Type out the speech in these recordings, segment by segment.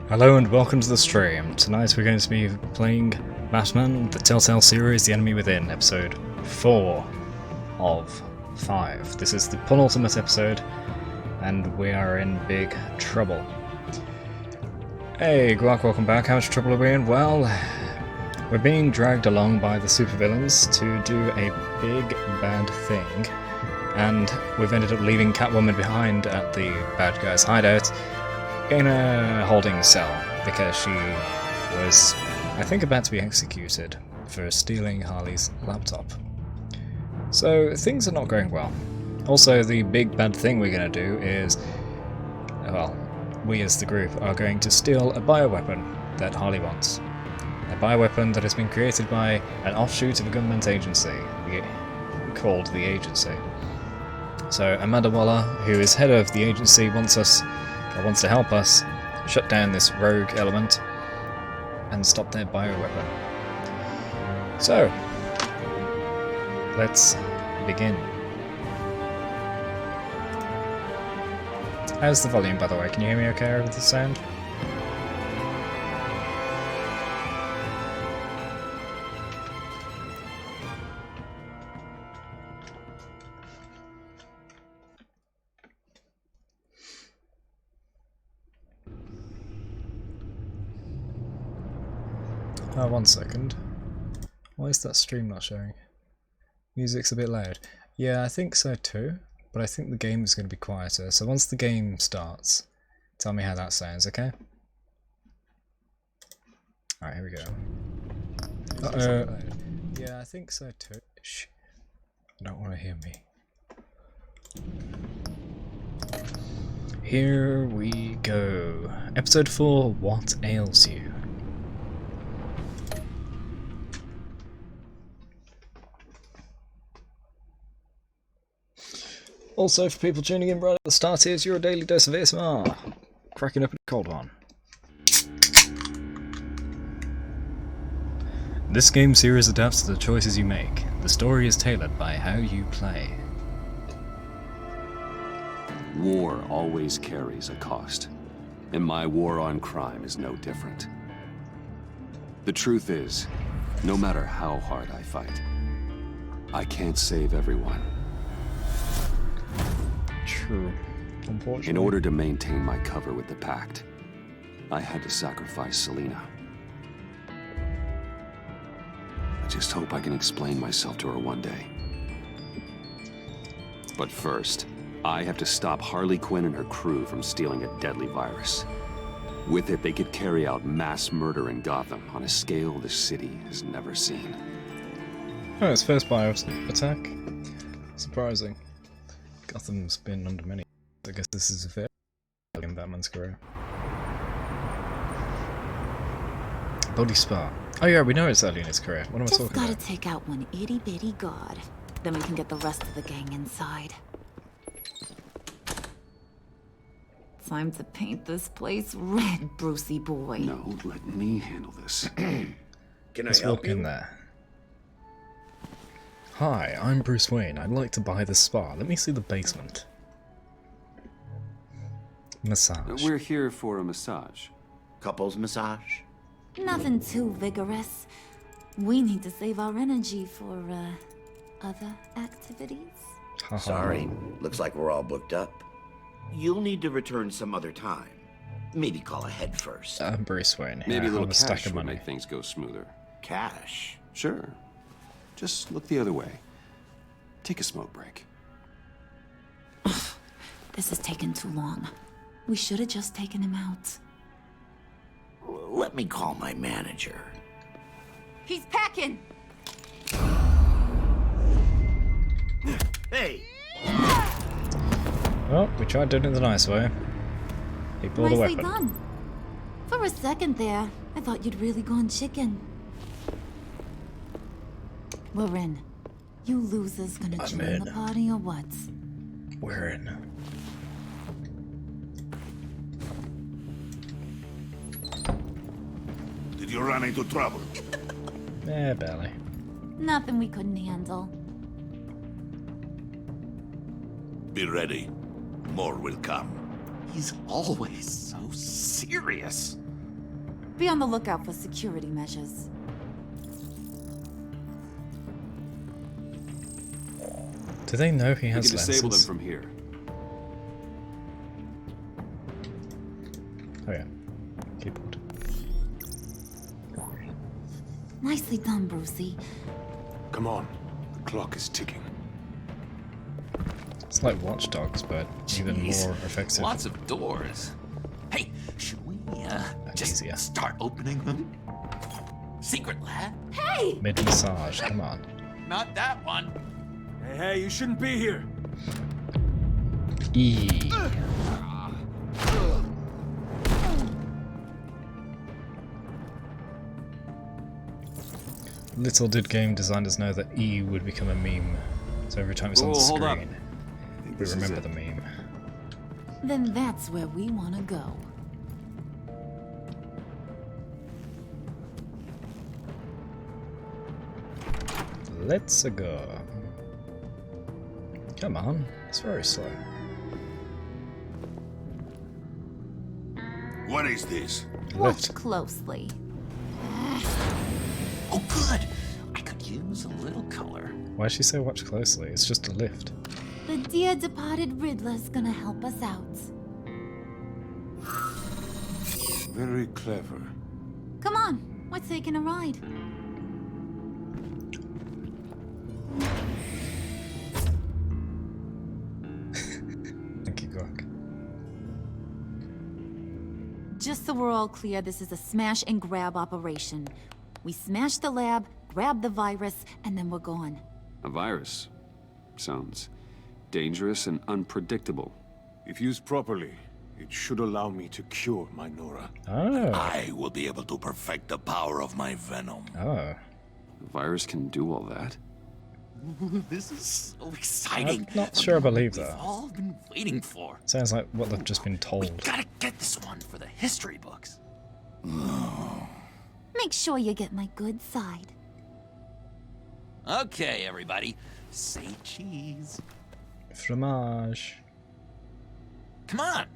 Hello and welcome to the stream. Tonight we're going to be playing Batman, the Telltale series, The Enemy Within, episode 4 of 5. This is the penultimate episode, and we are in big trouble. Hey, Guac, welcome back. How much trouble are we in? Well, we're being dragged along by the supervillains to do a big bad thing, and we've ended up leaving Catwoman behind at the bad guy's hideout in a holding cell because she was, I think, about to be executed for stealing Harley's laptop. So things are not going well. Also, the big bad thing we're going to do is, well, we as the group are going to steal a bioweapon that Harley wants. A bioweapon that has been created by an offshoot of a government agency called the Agency. So Amanda Waller, who is head of the agency, wants to help us shut down this rogue element and stop their bioweapon. So, let's begin. How's the volume, by the way? Can you hear me okay over the sound? Oh, 1 second. Why is that stream not showing? Music's a bit loud. Yeah, I think so too, but I think the game is going to be quieter. So once the game starts, tell me how that sounds, okay? Alright, here we go. Uh-oh. Yeah, I think so too. Shh. I don't want to hear me. Here we go. Episode 4, What Ails You? Also, for people tuning in right at the start, here's your daily dose of ASMR. Cracking up a cold one. This game series adapts to the choices you make. The story is tailored by how you play. War always carries a cost, and my war on crime is no different. The truth is, no matter how hard I fight, I can't save everyone. True. Unfortunately. In order to maintain my cover with the Pact, I had to sacrifice Selina. I just hope I can explain myself to her one day. But first, I have to stop Harley Quinn and her crew from stealing a deadly virus. With it, they could carry out mass murder in Gotham on a scale the city has never seen. Oh, it's first bio attack. Surprising. Gotham's been under many. I guess this is a fair in Batman's career. Body spa. Oh yeah, we know it's early in his career. What am I talking about? Just gotta take out one itty bitty god. Then we can get the rest of the gang inside. Time to paint this place red, Brucey boy. No, let me handle this. Can Let's I help walk in there. Hi, I'm Bruce Wayne. I'd like to buy this spa. Let me see the basement. Massage. We're here for a massage. Couples massage? Nothing too vigorous. We need to save our energy for, other activities. Haha. Sorry, looks like we're all booked up. You'll need to return some other time. Maybe call ahead first. I'm Bruce Wayne. Maybe Yeah, a little have stack cash of would money. make things go smoother. Cash? Sure. Just look the other way. Take a smoke break. This is taking too long. We should have just taken him out. Let me call my manager. He's packing! Hey! Well, we tried doing it the nice way. He pulled a Nicely weapon. done. For a second there, I thought you'd really gone chicken. We're in. You losers gonna I'm join in. the party or what? We're in. Did you run into trouble? Eh, barely. Nothing we couldn't handle. Be ready. More will come. He's always so serious. Be on the lookout for security measures. Do they know he We has can disable them lenses? from here. Oh yeah, keyboard. Nicely done, Brucey. Come on. The clock is ticking. It's like Watch Dogs, but even Jeez, more effective. Lots of doors. Hey, should we just easier. start opening them? Secret lab? Hey! Mid-massage, come on. Not that one. Hey, you shouldn't be here. E. Little did game designers know that E would become a meme. So every time it's on the Whoa, hold up. screen, I think we this is remember it. the meme. Then that's where we want to go. Let's go. Come on, it's very slow. What is this? Watch Lift. closely. Oh, good. I could use a little color. Why'd she say watch closely? It's just a lift. The dear departed Riddler's gonna help us out. Very clever. Come on, we're taking a ride. Thank you, Gork. Just so we're all clear, this is a smash and grab operation. We smash the lab, grab the virus, and then we're gone. A virus. Sounds dangerous and unpredictable. If used properly, it should allow me to cure my Nora. Oh. I will be able to perfect the power of my venom. Oh. A virus can do all that. This is so exciting. I'm not sure I believe We've that. all been waiting for. Sounds like what they've just been We told. gotta get this one for the history books. Make sure you get my good side. Okay, everybody, say cheese. Fromage. Come on.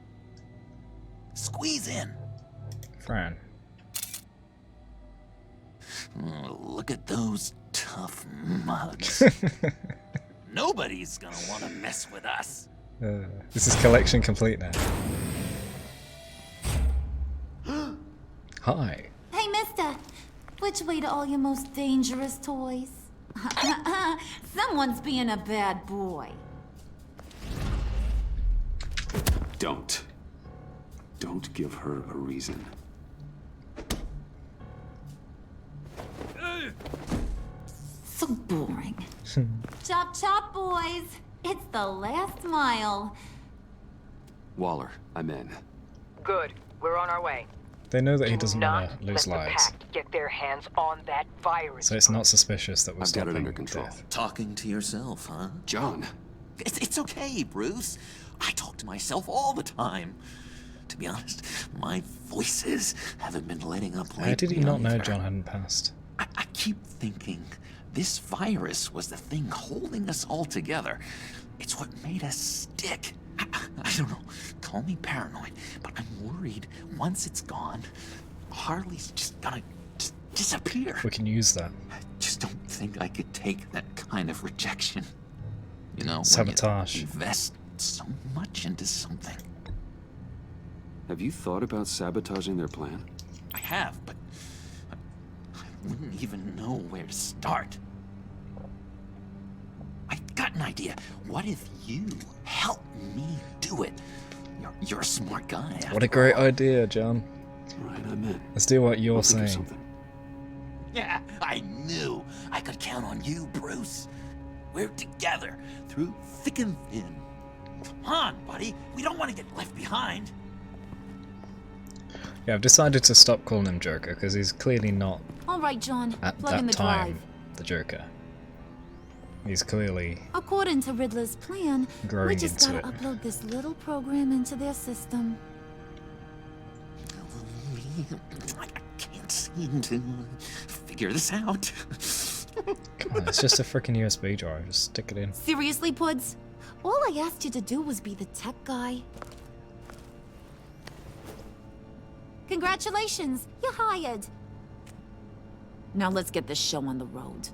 Squeeze in. Fran. Oh, look at those tough mugs. Nobody's gonna want to mess with us. This is collection complete now. Hi. Hey, mister. Which way to all your most dangerous toys? Someone's being a bad boy. Don't. Don't give her a reason. So boring. Chop chop, boys. It's the last mile. Waller, I'm in. Good. We're on our way. They know that he Do doesn't not want to lose let lives. the pack get their hands on that virus. So it's not suspicious that we're I've got it stopping under control. death. Talking to yourself, huh? John, It's okay, Bruce. I talk to myself all the time. To be honest, my voices haven't been letting up lately. How did he not know either. John hadn't passed? I keep thinking this virus was the thing holding us all together. It's what made us stick. I don't know. Call me paranoid, but I'm worried once it's gone, Harley's just gonna disappear. We can use that. I just don't think I could take that kind of rejection. You know, Sabotage. when you invest so much into something. have you thought about sabotaging their plan? I have, but I wouldn't even know where to start. I've got an idea. What if you help me do it? You're a smart guy. What a after great all. idea, John. All right, I'm in. Let's do what you're I'll think of saying. something. Yeah, I knew I could count on you, Bruce. We're together through thick and thin. Come on, buddy. We don't want to get left behind. Yeah, I've decided to stop calling him Joker because he's clearly not All right, John. at Plug in that the time drive. the Joker. He's clearly According to Riddler's plan, we growing just into gotta it. upload this little program into their system. I can't seem to figure this out. Come on, it's just a freaking USB drive. Just stick it in. Seriously, Puds? All I asked you to do was be the tech guy. Congratulations, you're hired. Now let's get this show on the road.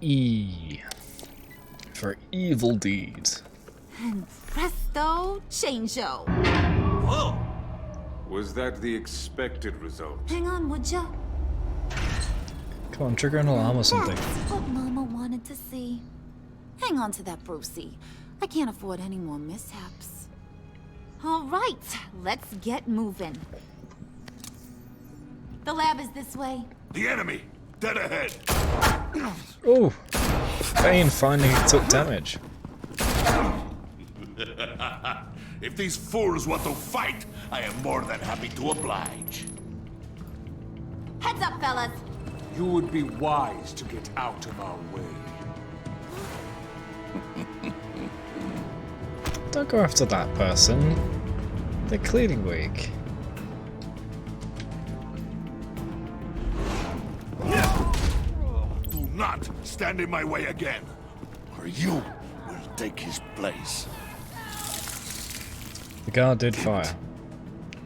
E. For evil deeds. And presto, change-o. Whoa! Was that the expected result? Hang on, would ya? Come on, trigger an alarm or something. That's what Mama wanted to see. Hang on to that, Brucey. I can't afford any more mishaps. All right, let's get moving. The lab is this way. The enemy! Dead ahead! Oh! Bane finally took damage. If these fools want to fight, I am more than happy to oblige. Heads up, fellas. You would be wise to get out of our way. Don't go after that person. They're clearly weak. Do not stand in my way again, or you will take his place. The guard did fire.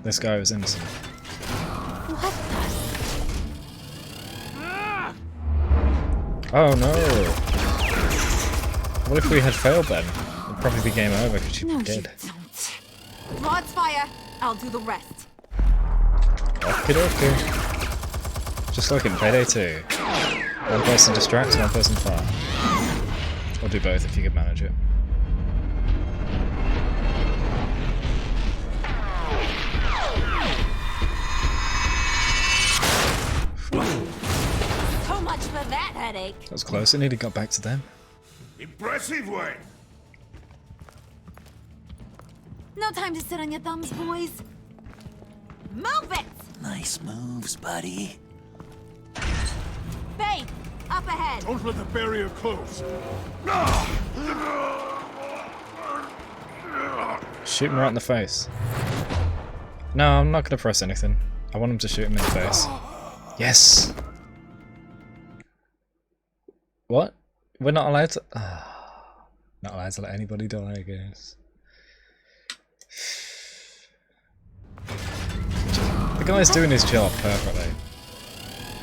This guy was innocent. What Oh no! What if we had failed then? It'd probably be game over because she'd the? No, be you dead. don't. Rod's fire. I'll do the rest. Okie dokie. Just like in Payday 2. One person distracts, one person fire. Or do both if you can manage it. So much for that headache. That was close, I nearly got back to them. Impressive, Wayne! No time to sit on your thumbs, boys. Move it! Nice moves, buddy. Faye, up ahead. Don't let the barrier close. Shoot him right in the face. No, I'm not going to press anything. I want him to shoot him in the face. Yes! What? We're not allowed to... not allowed to let anybody die, I guess. The guy's doing his job perfectly.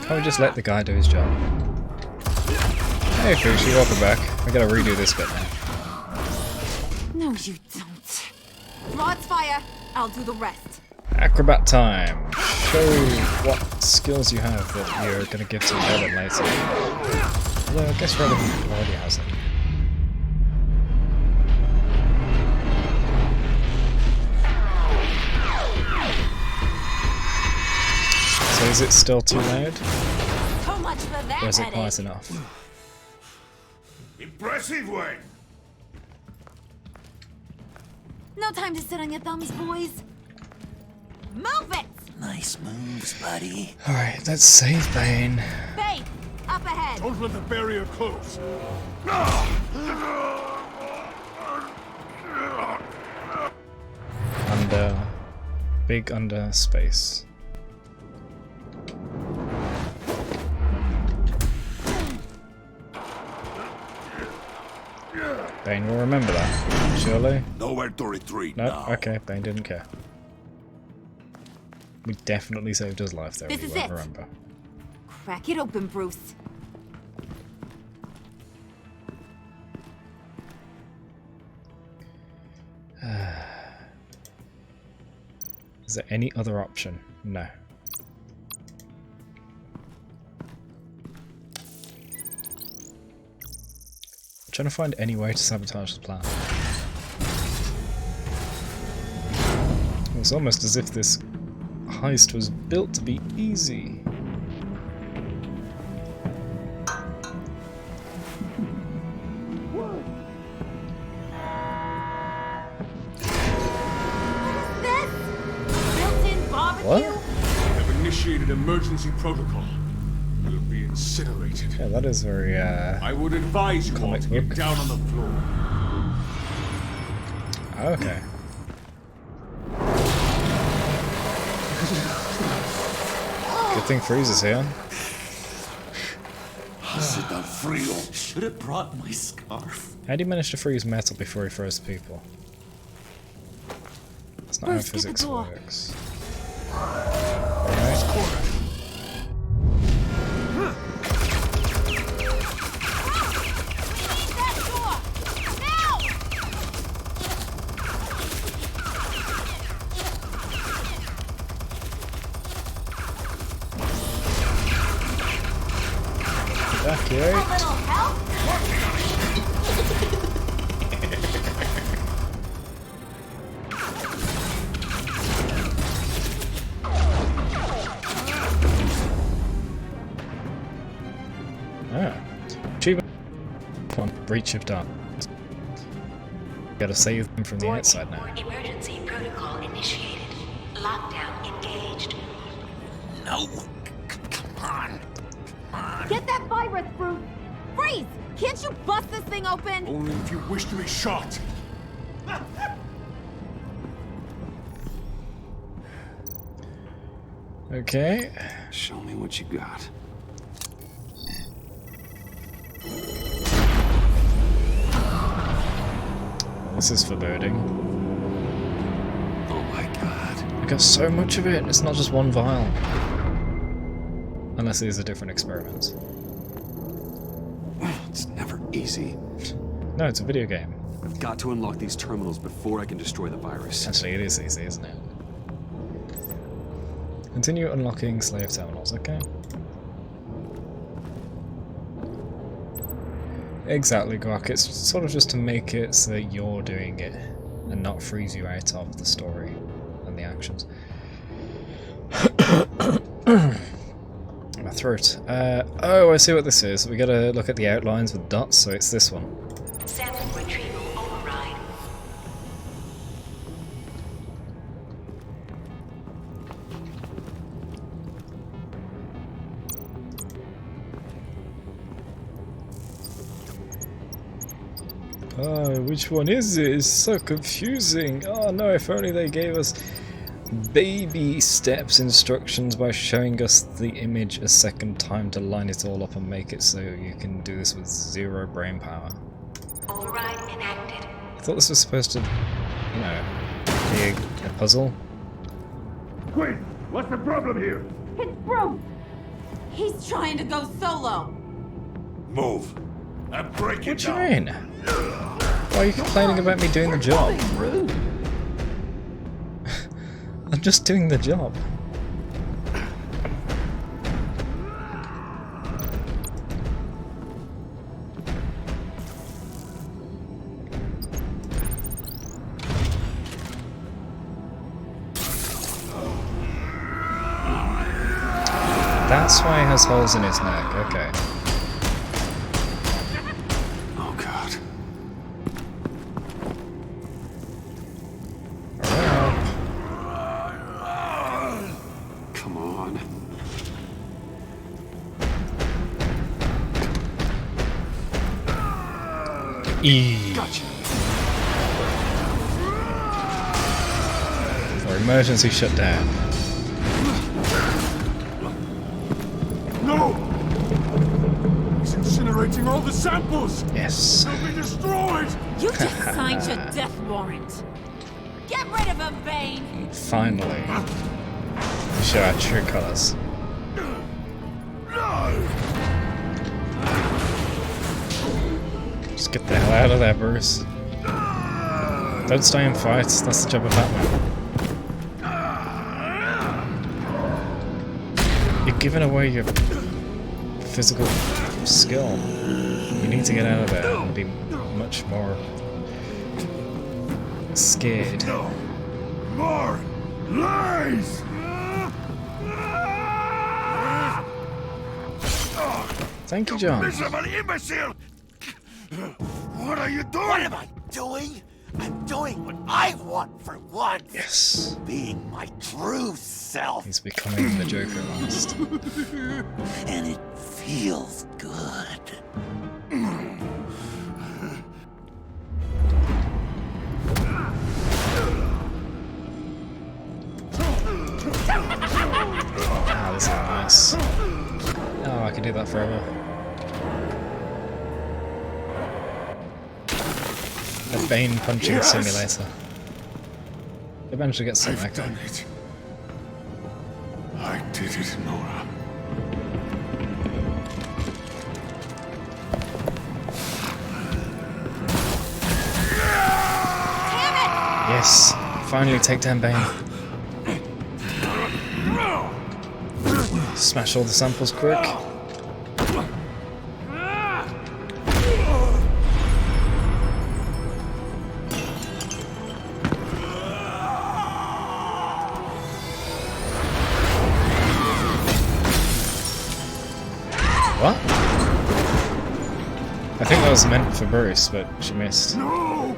Can't we just let the guy do his job? Hey Fushi, welcome back. I gotta redo this bit now. No, you don't. Rod's fire. I'll do the rest. Acrobat time! Show what skills you have that you're gonna give to Roland later. Although I guess Roland already has it. So is it still too loud? So much for that Or is it headache. quiet enough? Impressive, Wayne! No time to sit on your thumbs, boys. Move it! Nice moves, buddy. Alright, let's save Bane. Faye, up ahead. Don't let the barrier close. Under... Big under space. Bane will remember that, surely? Nowhere to retreat No, now. okay, Bane didn't care. We definitely saved his life though, This he is won't it. remember. Crack it open, Bruce. Is there any other option? No. I'm trying to find any way to sabotage the plan. It's almost as if this heist was built to be easy. This built-in barbecue. What? We have initiated emergency protocol. We'll be incinerated. Yeah, that is very, I would advise you all Comic to book. get down on the floor. okay. Good thing Freeze is here. Sit down, Frio. Should have brought my scarf. How do you manage to freeze metal before he froze people? That's not how Bruce, get the physics door. works. Alright. Evacuate. Achievement 1. Breach of darkness. Gotta save them from the outside now. Emergency protocol initiated. Lockdown engaged. No! Come on! Get that virus, Bruce! Freeze! Can't you bust this thing open? Only if you wish to be shot. Okay. Show me what you got. This is foreboding. Oh my god. I got so much of it, it's not just one vial. Unless these are different experiments. It's never easy. No, it's a video game. I've got to unlock these terminals before I can destroy the virus. Actually, it is easy, isn't it? Continue unlocking slave terminals, okay? Exactly, Glock. It's sort of just to make it so that you're doing it and not freeze you out of the story and the actions. My throat. Oh, I see what this is. We gotta look at the outlines with dots, so it's this one. Sample retrieval override. Oh, which one is it? It's so confusing. Oh no, if only they gave us baby steps instructions by showing us the image a second time to line it all up and make it so you can do this with 0 brain power. Override enacted. I thought this was supposed to, you know, be a puzzle. Quick! What's the problem here? It's Bruce! He's trying to go solo! Move. And break it What do you down. mean? Why are you complaining about me doing the job? I'm just doing the job. That's why he has holes in his neck, okay. Oh god. Come on. Gotcha. For emergency shutdown. No! He's incinerating all the samples! Yes. They'll be destroyed! You just signed your death warrant! Get rid of him, Bane! Finally. Show our true colours. Just get the hell out of there, Bruce. Don't stay and fight, that's the job of Batman. You're giving away your physical skill. You need to get out of there and be much more scared. No. More lies! Thank you, John. Miserable imbecile! What are you doing? What am I doing? I'm doing what I want for once. Yes. Being my true self. He's becoming the Joker at last. And it feels good. Ah, this is nice. Oh, I could do that forever. A Bane punching simulator. A eventually get some I've echo. done it. I did it, Nora. Yes, finally take down Bane. Smash all the samples quick. What? I think that was meant for Bruce, but she missed. No!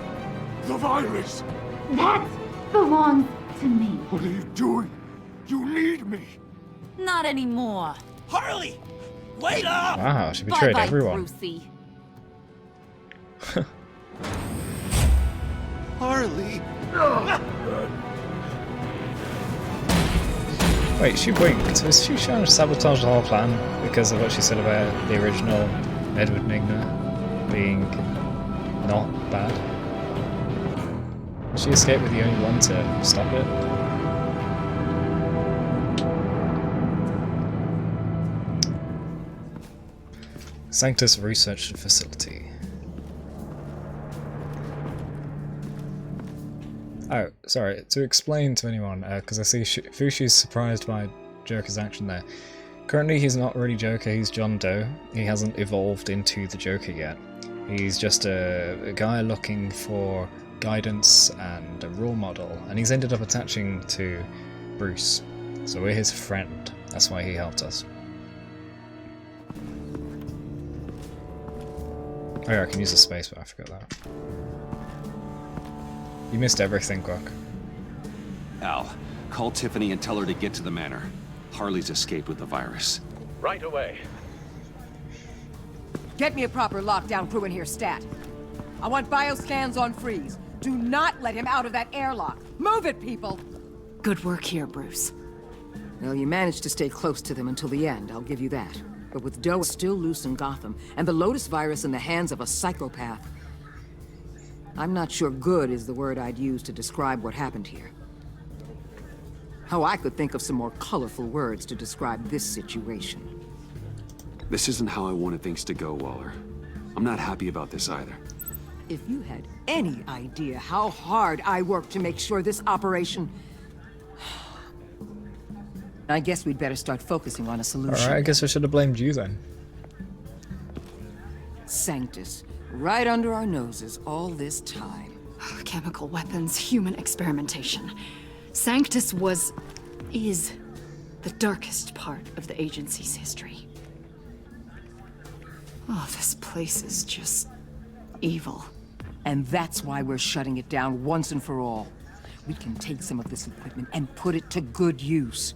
The virus! That belongs to me. What are you doing? You need me! Not anymore. Harley! Wait up! Wow, she betrayed Bye-bye, everyone. Brucey. Harley! Wait, she winked. Was she trying to sabotage the whole plan because of what she said about the original Edward Nigma being not bad? She escaped with the only one to stop it. Sanctus Research Facility. Oh, sorry, to explain to anyone, because I see Fushi's surprised by Joker's action there. Currently he's not really Joker, he's John Doe. He hasn't evolved into the Joker yet. He's just a guy looking for guidance and a role model, and he's ended up attaching to Bruce. So we're his friend, that's why he helped us. Oh yeah, I can use the space, but I forgot that. You missed everything, Quack. Al, call Tiffany and tell her to get to the manor. Harley's escaped with the virus. Right away. Get me a proper lockdown crew in here, stat. I want bioscans on freeze. Do not let him out of that airlock. Move it, people! Good work here, Bruce. Well, you managed to stay close to them until the end, I'll give you that. But with Doe still loose in Gotham, and the Lotus virus in the hands of a psychopath, I'm not sure good is the word I'd use to describe what happened here. Oh, I could think of some more colorful words to describe this situation. This isn't how I wanted things to go, Waller. I'm not happy about this either. If you had any idea how hard I worked to make sure this operation... I guess we'd better start focusing on a solution. Alright, I guess I should have blamed you then. Sanctus, right under our noses all this time. Chemical weapons, human experimentation. Sanctus is the darkest part of the agency's history. Oh, this place is just evil. And that's why we're shutting it down once and for all. We can take some of this equipment and put it to good use.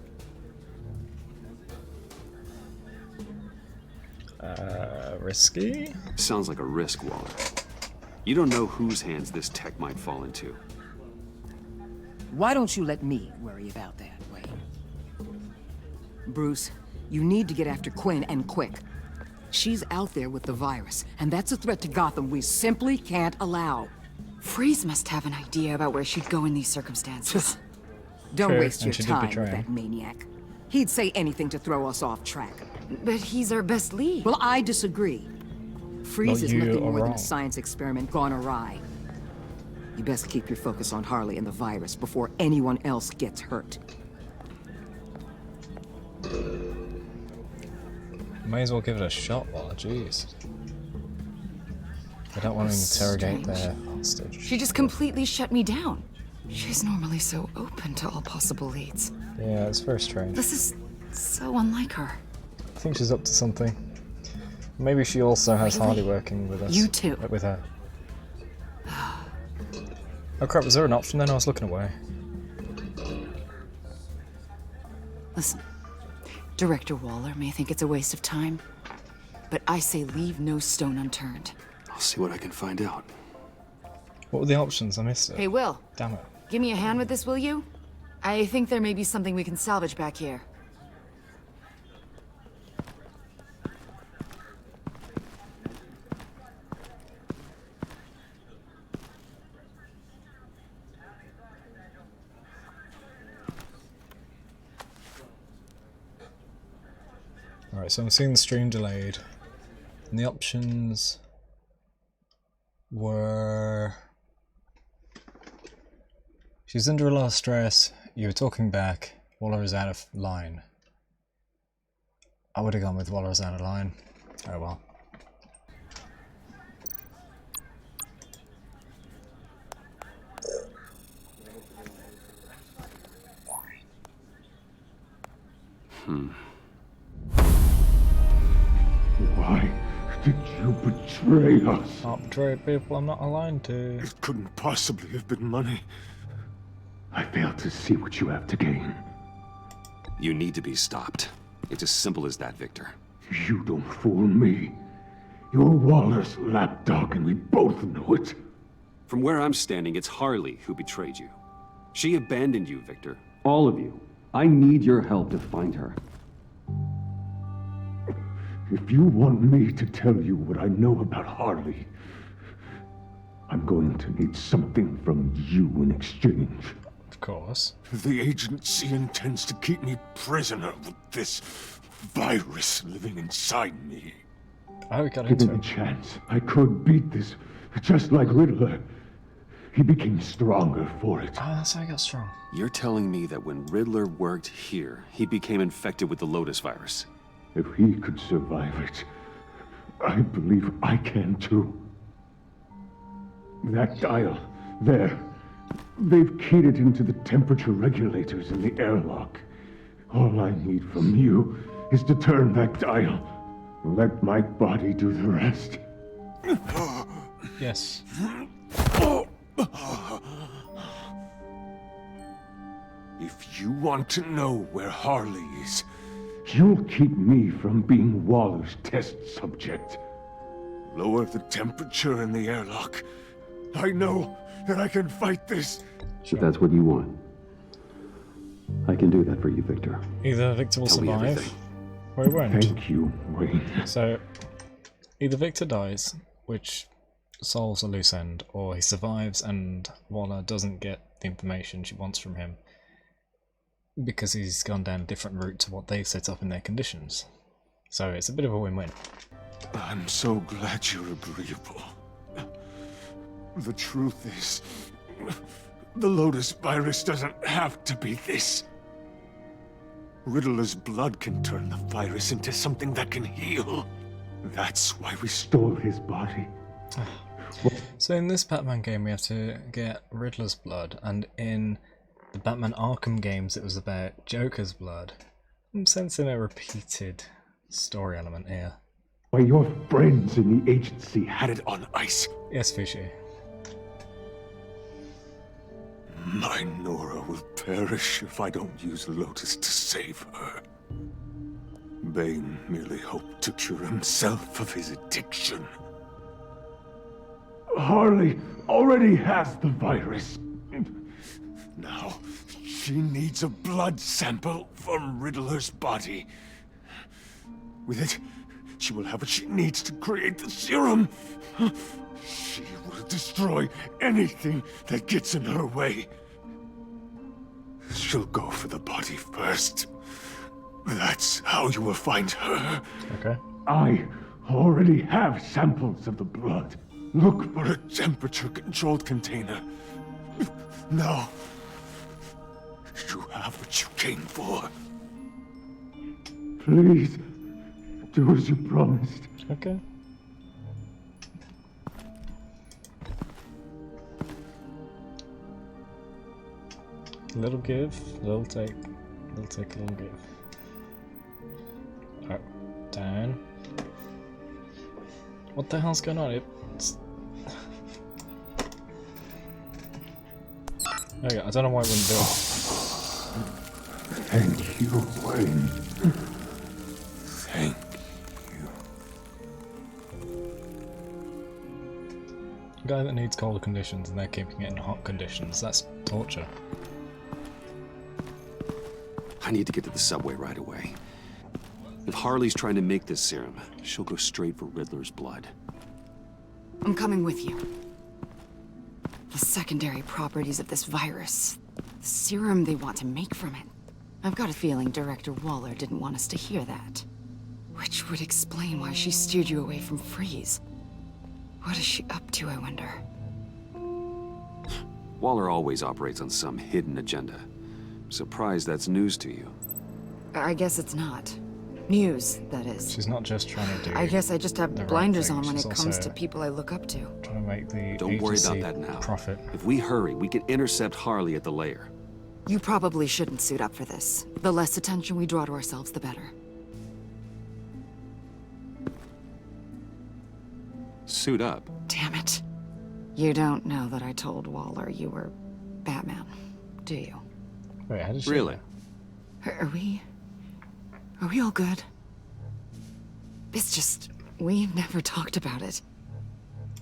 Risky? Sounds like a risk, Waller. You don't know whose hands this tech might fall into. Why don't you let me worry about that, Wayne? Bruce, you need to get after Quinn, and quick. She's out there with the virus, and that's a threat to Gotham we simply can't allow. Freeze must have an idea about where she'd go in these circumstances. Don't True, waste and your she did time betray with him. that maniac. He'd say anything to throw us off track. But he's our best lead. Well, I disagree. Freeze Well, is you nothing are more than wrong. a science experiment gone awry. You best keep your focus on Harley and the virus before anyone else gets hurt. May as well give it a shot, Waller, jeez. I don't want to interrogate their hostage. She just completely shut me down. She's normally so open to all possible leads. Yeah, it's very strange. This is so unlike her. I think she's up to something. Maybe she also has Really? Harley working with us. You too. With her. Oh crap, was there an option then? I was looking away. Listen, Director Waller may think it's a waste of time, but I say leave no stone unturned. I'll see what I can find out. What were the options? I missed it. Hey, Will, Damn it. give me a hand with this, will you? I think there may be something we can salvage back here. Alright, so I'm seeing the stream delayed. And the options were... She's under a lot of stress, you were talking back, Waller is out of line. I would have gone with Waller is out of line. Oh well. Why did you betray us? Not betray people I'm not aligned to. It couldn't possibly have been money. I fail to see what you have to gain. You need to be stopped. It's as simple as that, Victor. You don't fool me. You're Waller's lapdog, and we both know it. From where I'm standing, it's Harley who betrayed you. She abandoned you, Victor. All of you. I need your help to find her. If you want me to tell you what I know about Harley, I'm going to need something from you in exchange. Of course. The agency intends to keep me prisoner with this virus living inside me. Oh, we got into Given a chance, I could beat this, just like Riddler. He became stronger for it. Oh, that's how he got strong. You're telling me that when Riddler worked here, he became infected with the Lotus virus? If he could survive it, I believe I can too. That dial, there. They've keyed it into the temperature regulators in the airlock. All I need from you is to turn that dial. Let my body do the rest. Yes. If you want to know where Harley is, you'll keep me from being Waller's test subject. Lower the temperature in the airlock. I know that I can fight this. If that's what you want, I can do that for you, Victor. Either Victor will Tell me survive, everything. or he won't. Thank you, Wayne. So, either Victor dies, which solves a loose end, or he survives and Waller doesn't get the information she wants from him because he's gone down a different route to what they set up in their conditions. So it's a bit of a win-win. I'm so glad you're agreeable. The truth is, the Lotus virus doesn't have to be this. Riddler's blood can turn the virus into something that can heal. That's why we stole his body. So in this Batman game we have to get Riddler's blood, and in the Batman Arkham games it was about Joker's blood. I'm sensing a repeated story element here. Why your friends in the agency had it on ice. Yes, Fishy. My Nora will perish if I don't use Lotus to save her. Bane merely hoped to cure himself of his addiction. Harley already has the virus. Now, she needs a blood sample from Riddler's body. With it, she will have what she needs to create the serum. She will destroy anything that gets in her way. She'll go for the body first. That's how you will find her. Okay. I already have samples of the blood. Look for a temperature-controlled container. Now, you have what you came for. Please, do as you promised. Okay. Little give, little take, little give. Up, down. What the hell's going on? It's... Okay, I don't know why it wouldn't do it. Thank you, Wayne. Thank you. A guy that needs cold conditions and they're keeping it in hot conditions, that's torture. I need to get to the subway right away. If Harley's trying to make this serum, she'll go straight for Riddler's blood. I'm coming with you. The secondary properties of this virus. The serum they want to make from it. I've got a feeling Director Waller didn't want us to hear that. Which would explain why she steered you away from Freeze. What is she up to, I wonder? Waller always operates on some hidden agenda. Surprised that's news to you. I guess it's not. News, that is. She's not just trying to do. I guess I just have the right blinders thing, on when she's it comes also to people I look up to. Trying to make the Don't worry about agency that now. profit. If we hurry, we can intercept Harley at the lair. You probably shouldn't suit up for this. The less attention we draw to ourselves, the better. Suit up. Damn it. You don't know that I told Waller you were Batman, do you? Wait, how did she? Really? Are we all good? It's just, we never talked about it.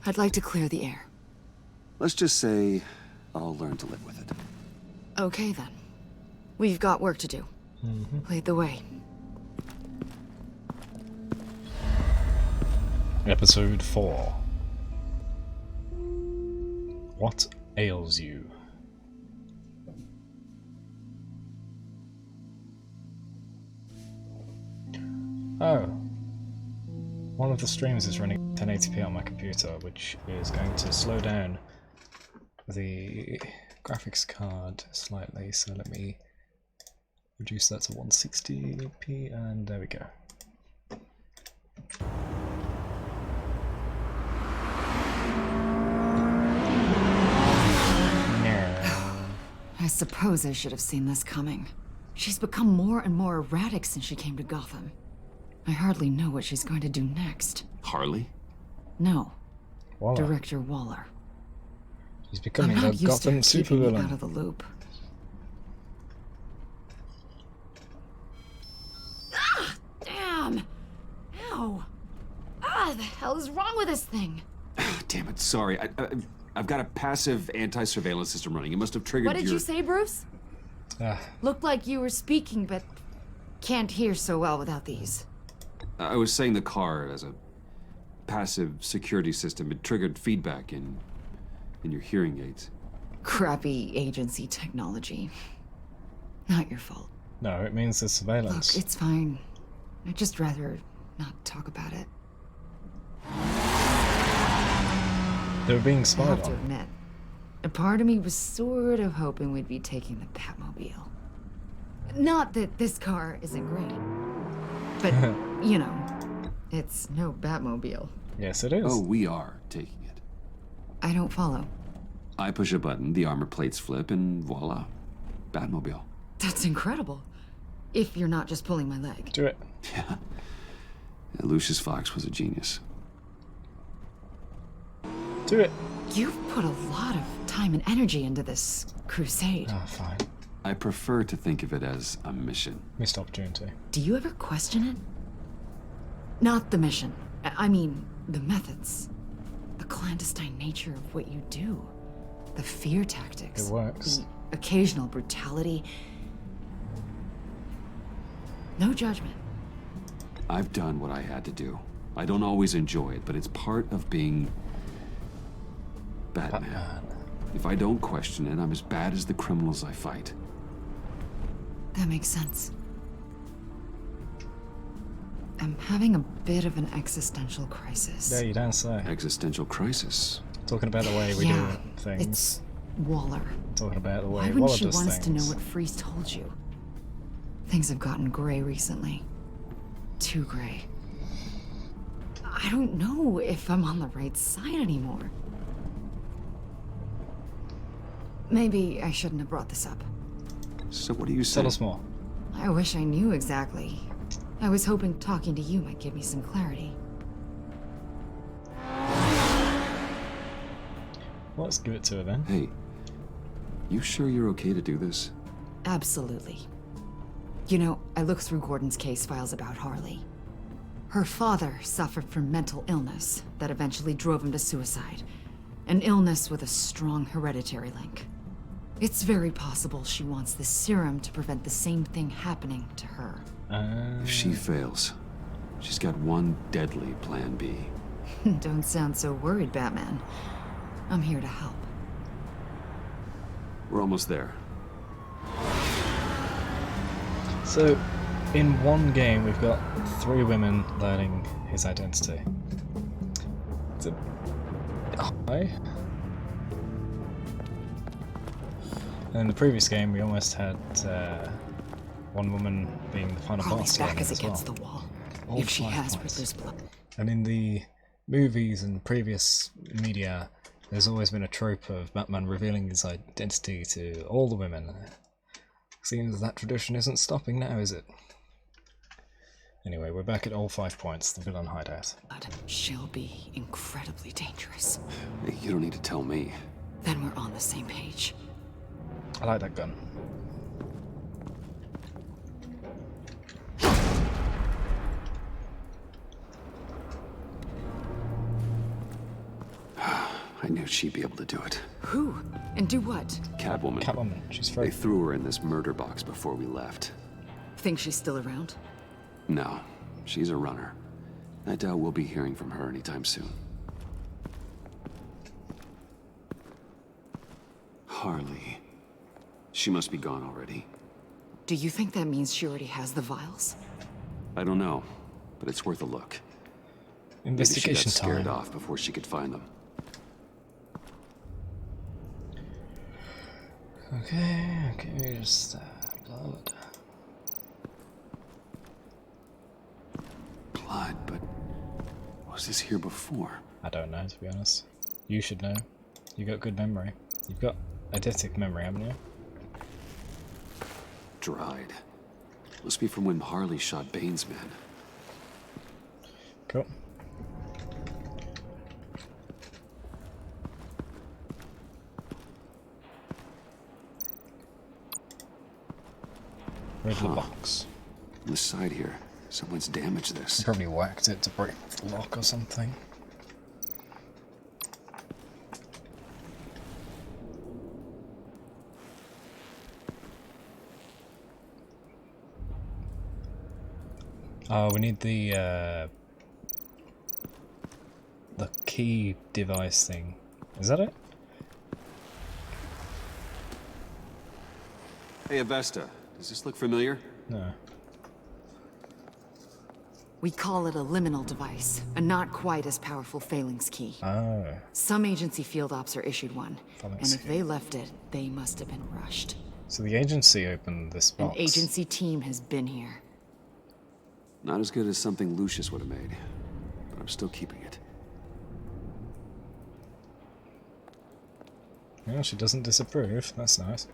I'd like to clear the air. Let's just say I'll learn to live with it. Okay then. We've got work to do. Lead the way. Episode 4. What ails you? Oh. One of the streams is running 1080p on my computer, which is going to slow down the graphics card slightly, so let me reduce that to 160p, and there we go. I suppose I should have seen this coming. She's become more and more erratic since she came to Gotham. I hardly know what she's going to do next. Harley? No. Waller. Director Waller. She's becoming I'm a not used to Gotham her keeping me supervillain. out of the loop. Ah! Damn! Ow! Ah, the hell is wrong with this thing? Damn it, sorry. I've got a passive anti-surveillance system running. It must have triggered What did your... you say, Bruce? Looked like you were speaking, but can't hear so well without these. I was saying the car as a passive security system. It triggered feedback in your hearing aids. Crappy agency technology. Not your fault. No, it means there's surveillance. Look, it's fine. I'd just rather not talk about it. They were being I spied have to on. admit, a part of me was sort of hoping we'd be taking the Batmobile. Not that this car isn't great, but, you know, it's no Batmobile. Yes, it is. Oh, we are taking it. I don't follow. I push a button, the armor plates flip, and voila. Batmobile. That's incredible. If you're not just pulling my leg. Do it. Yeah. Lucius Fox was a genius. Do it. You've put a lot of time and energy into this crusade. Ah, fine. I prefer to think of it as a mission. Missed opportunity. Do you ever question it? Not the mission. I mean, the methods. The clandestine nature of what you do. The fear tactics. It works. The occasional brutality. No judgment. I've done what I had to do. I don't always enjoy it, but it's part of being Batman. If I don't question it, I'm as bad as the criminals I fight. That makes sense. I'm having a bit of an existential crisis. Yeah, you don't say. Existential crisis. Talking about the way we do Yeah, things. it's Waller. Talking about the way Why wouldn't Waller she does want us to know things. what Freeze told you? Things have gotten gray recently. Too gray. I don't know if I'm on the right side anymore. Maybe I shouldn't have brought this up. So what do you say? Tell us more. I wish I knew exactly. I was hoping talking to you might give me some clarity. Well, let's give it to her then. Hey, you sure you're okay to do this? Absolutely. You know, I looked through Gordon's case files about Harley. Her father suffered from mental illness that eventually drove him to suicide. An illness with a strong hereditary link. It's very possible she wants this serum to prevent the same thing happening to her. If she fails, she's got one deadly plan B. Don't sound so worried, Batman. I'm here to help. We're almost there. So, in one game we've got 3 women learning his identity. It's a bit high. And in the previous game we almost had 1 woman being the final boss back learning as as against well. the wall. All If she 5 has points. Riddler's blood. And in the movies and previous media, there's always been a trope of Batman revealing his identity to all the women. Seems that tradition isn't stopping now, is it? Anyway, we're back at all 5 points, the villain hideout. She'll be incredibly dangerous. You don't need to tell me. Then we're on the same page. I like that gun. I knew she'd be able to do it. Who? And do what? Catwoman. Catwoman, she's free. They threw her in this murder box before we left. Think she's still around? No, she's a runner. I doubt we'll be hearing from her anytime soon. Harley. She must be gone already. Do you think that means she already has the vials? I don't know, but it's worth a look. Investigation Maybe she got scared time. off before she could find them. Okay, just blood. Blood, but was this here before? I don't know, to be honest. You should know. You got good memory. You've got eidetic memory, haven't you? Dried. Must be from when Harley shot Bane's men. Cool. Where's the box? On the side here, someone's damaged this. Probably whacked it to break the lock or something. Oh, we need the key device thing. Is that it? Hey, Avesta, does this look familiar? No. We call it a liminal device, a not quite as powerful Phalanx key. Oh. Some agency field ops are issued one, Phalanx and if key. they left it, they must have been rushed. So the agency opened this An box. agency team has been here. Not as good as something Lucius would have made, but I'm still keeping it. Well, she doesn't disapprove. That's nice.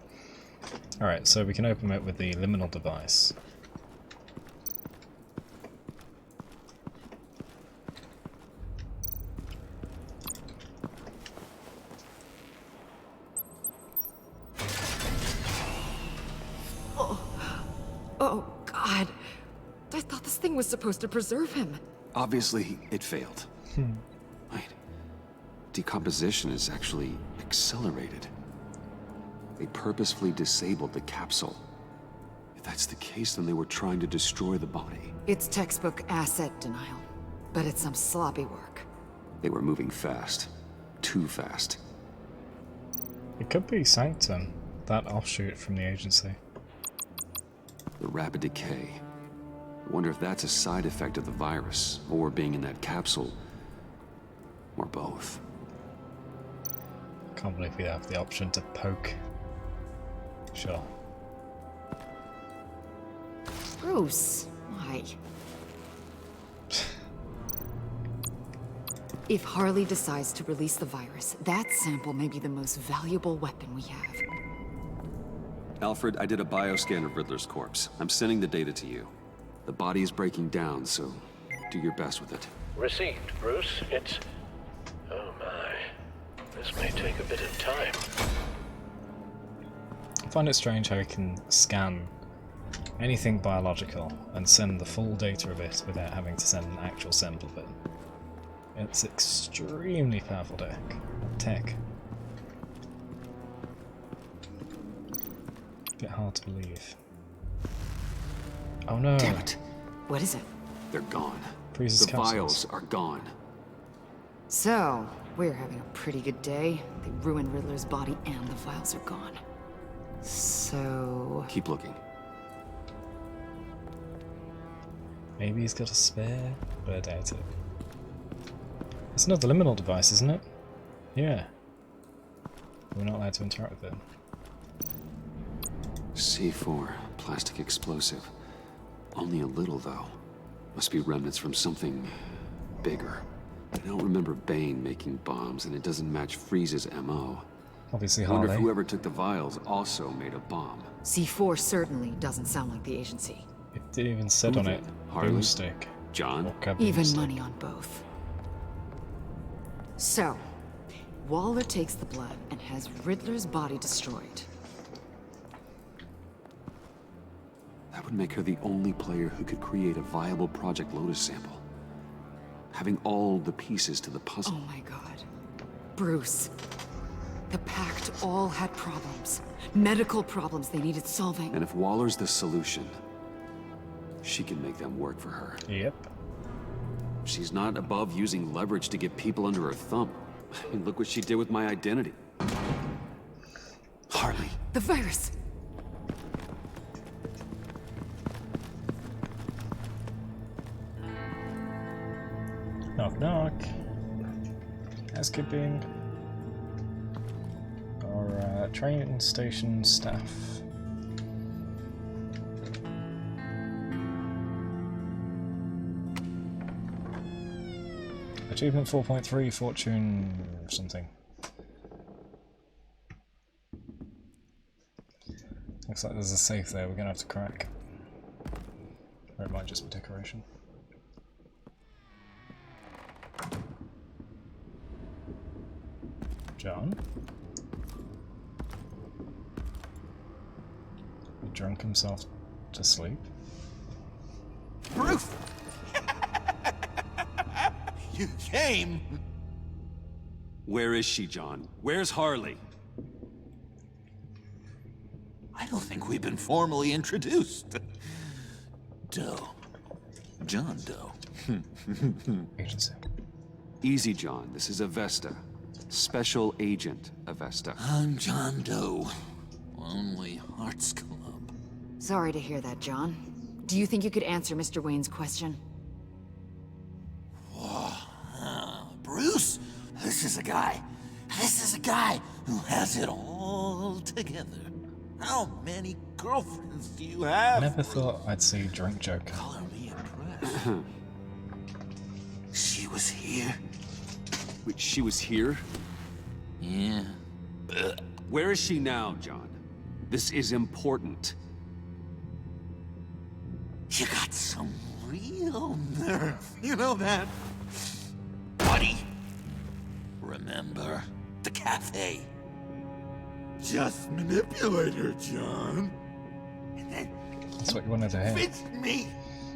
Alright, so we can open it with the liminal device. Oh, God. I thought this thing was supposed to preserve him. Obviously, it failed. Wait. Decomposition is actually accelerated. They purposefully disabled the capsule. If that's the case, then they were trying to destroy the body. It's textbook asset denial, but it's some sloppy work. They were moving fast. Too fast. It could be Sanctum, that offshoot from the agency. The rapid decay. Wonder if that's a side effect of the virus, or being in that capsule, or both. Can't believe we have the option to poke. Sure. Bruce, why? If Harley decides to release the virus, that sample may be the most valuable weapon we have. Alfred, I did a bioscan of Riddler's corpse. I'm sending the data to you. The body is breaking down, so do your best with it. Received, Bruce. It's... Oh my. This may take a bit of time. I find it strange how you can scan anything biological and send the full data of it without having to send an actual sample of it. It's extremely powerful tech. Bit hard to believe. Oh no. Damn it. What is it? They're gone. Freezes The capsules. vials are gone. So, we're having a pretty good day. They ruined Riddler's body and the vials are gone. So... Keep looking. Maybe he's got a spare, but I doubt it. It's another liminal device, isn't it? Yeah. We're not allowed to interact with it. C4, plastic explosive. Only a little, though. Must be remnants from something bigger. I don't remember Bane making bombs, and it doesn't match Freeze's MO. Obviously, I wonder Harley. if whoever took the vials also made a bomb. C4 certainly doesn't sound like the agency. It didn't even said Who on then? it. Harley? Boomstick. John? Walker Even Boomstick. money on both. So, Waller takes the blood and has Riddler's body destroyed. That would make her the only player who could create a viable Project Lotus sample. Having all the pieces to the puzzle. Oh my god. Bruce. The Pact all had problems. Medical problems they needed solving. And if Waller's the solution, she can make them work for her. Yep. She's not above using leverage to get people under her thumb. I mean, look what she did with my identity. Harley. The virus! Knock knock. Housekeeping. Or train station staff. Achievement 4.3, fortune something. Looks like there's a safe there we're gonna have to crack. Or it might just be decoration. John? He drunk himself to sleep? Bruce! You came! Where is she, John? Where's Harley? I don't think we've been formally introduced. Doe. John Doe. Agency. Easy, John. This is Avesta. Special Agent Avesta. I'm John Doe. Lonely Hearts Club. Sorry to hear that, John. Do you think you could answer Mr. Wayne's question? Bruce, this is a guy who has it all together. How many girlfriends do you have? Never thought I'd see drink Joker. Color me impressed. She was here. Wait, she was here? Yeah. Where is she now, John? This is important. You got some real nerve. You know that? Buddy. Remember the cafe? Just manipulate her, John. And then That's what you wanted to hear. Convinced me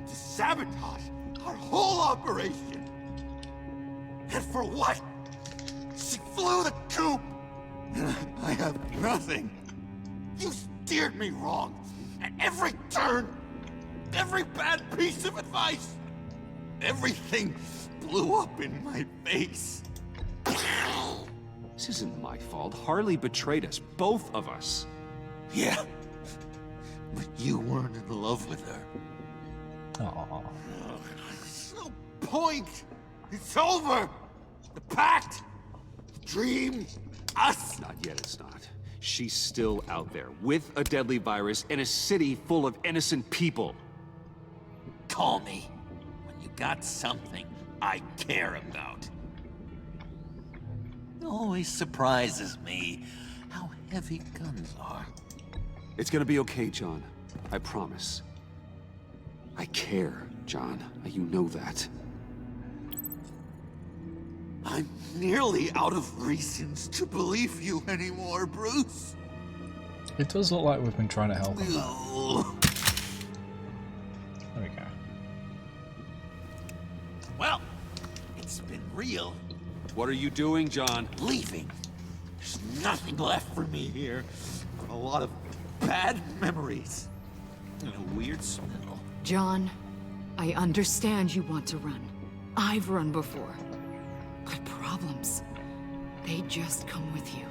to sabotage our whole operation. And for what? She flew the coop. And I have nothing. You steered me wrong at every turn. Every bad piece of advice. Everything blew up in my face. This isn't my fault. Harley betrayed us, both of us. Yeah. But you weren't in love with her. Aww. There's no point. It's over. The pact, the dream, us. Not yet, it's not. She's still out there, with a deadly virus in a city full of innocent people. Call me when you got something I care about. It always surprises me how heavy guns are. It's gonna be okay, John. I promise. I care, John. You know that. I'm nearly out of reasons to believe you anymore, Bruce. It does look like we've been trying to help him. Oh. There we go. Well, it's been real. What are you doing, John? Leaving. There's nothing left for me here. A lot of bad memories. And a weird smell. John, I understand you want to run. I've run before. But problems, they just come with you.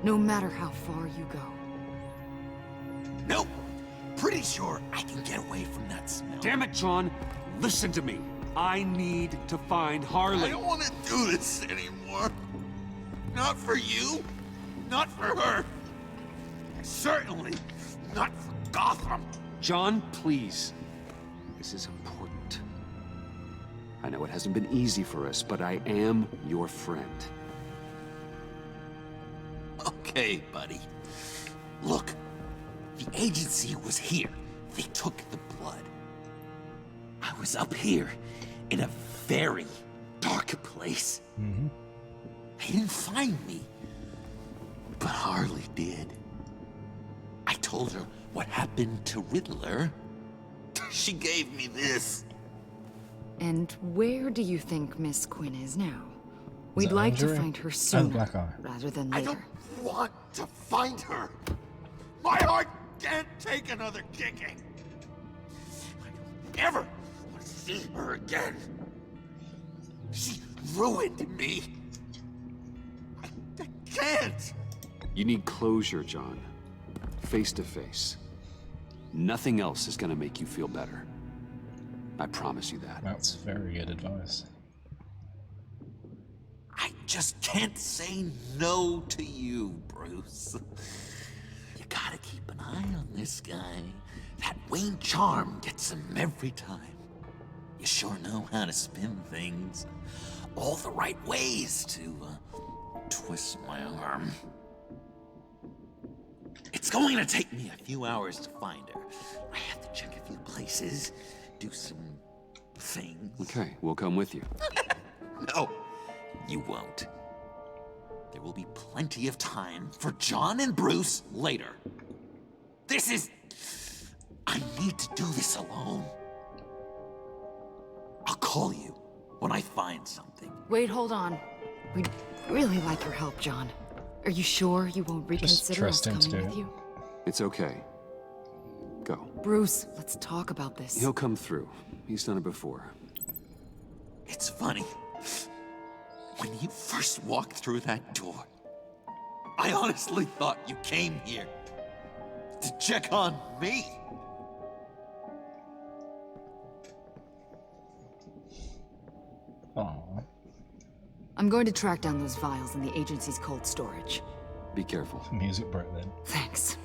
No matter how far you go. Nope. Pretty sure I can get away from that smell. Damn it, John! Listen to me. I need to find Harley. I don't want to do this anymore. Not for you. Not for her. Certainly not for Gotham. John, please. This is important. I know it hasn't been easy for us, but I am your friend. Okay, buddy. Look, the agency was here. They took the blood. I was up here in a very dark place. They didn't find me, but Harley did. I told her what happened to Riddler. She gave me this. And where do you think Miss Quinn is now? Is We'd it like to injury? find her Oh, sooner black eye. rather than I later. don't want to find her. My heart can't take another kicking. I don't ever want to see her again. She ruined me. I can't. You need closure, John. Face to face. Nothing else is gonna make you feel better. I promise you that. That's very good advice. I just can't say no to you, Bruce. You gotta keep an eye on this guy. That Wayne charm gets him every time. You sure know how to spin things. All the right ways to twist my arm. It's going to take me a few hours to find her. I have to check a few places, do some things. Okay, we'll come with you. No, you won't. There will be plenty of time for John and Bruce later. I need to do this alone. I'll call you when I find something. Wait, hold on. We'd really like your help, John. Are you sure you won't reconsider us trust him to coming do with it. you? It's okay. Go. Bruce, let's talk about this. He'll come through. He's done it before. It's funny. When you first walked through that door, I honestly thought you came here to check on me. Aww. I'm going to track down those vials in the agency's cold storage. Be careful. Music broke then. Thanks.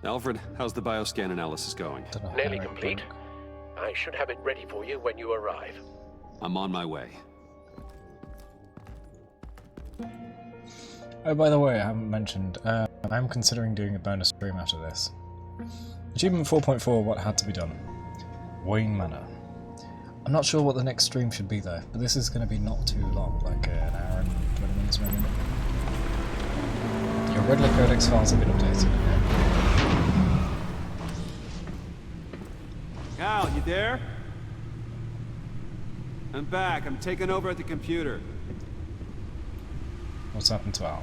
Alfred, how's the bioscan analysis going? Nearly complete. I should have it ready for you when you arrive. I'm on my way. Oh, by the way, I haven't mentioned, I'm considering doing a bonus stream after this. Achievement 4.4, what had to be done? Wayne Manor. I'm not sure what the next stream should be though, but this is going to be not too long, like an hour and 20 minutes maybe. Your Riddler Codex files have been updated. Al, you there? I'm back. I'm taking over at the computer. What's happened to Al?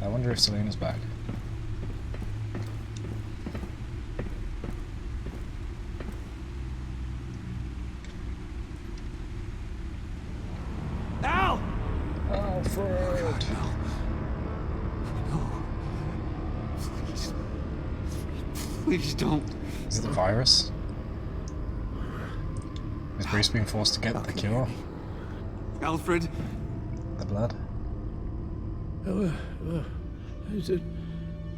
I wonder if Selena's back. Al! Alfred! No. Please don't. Is it the virus? Is Bruce being forced to get the cure? Alfred? The blood? Is it...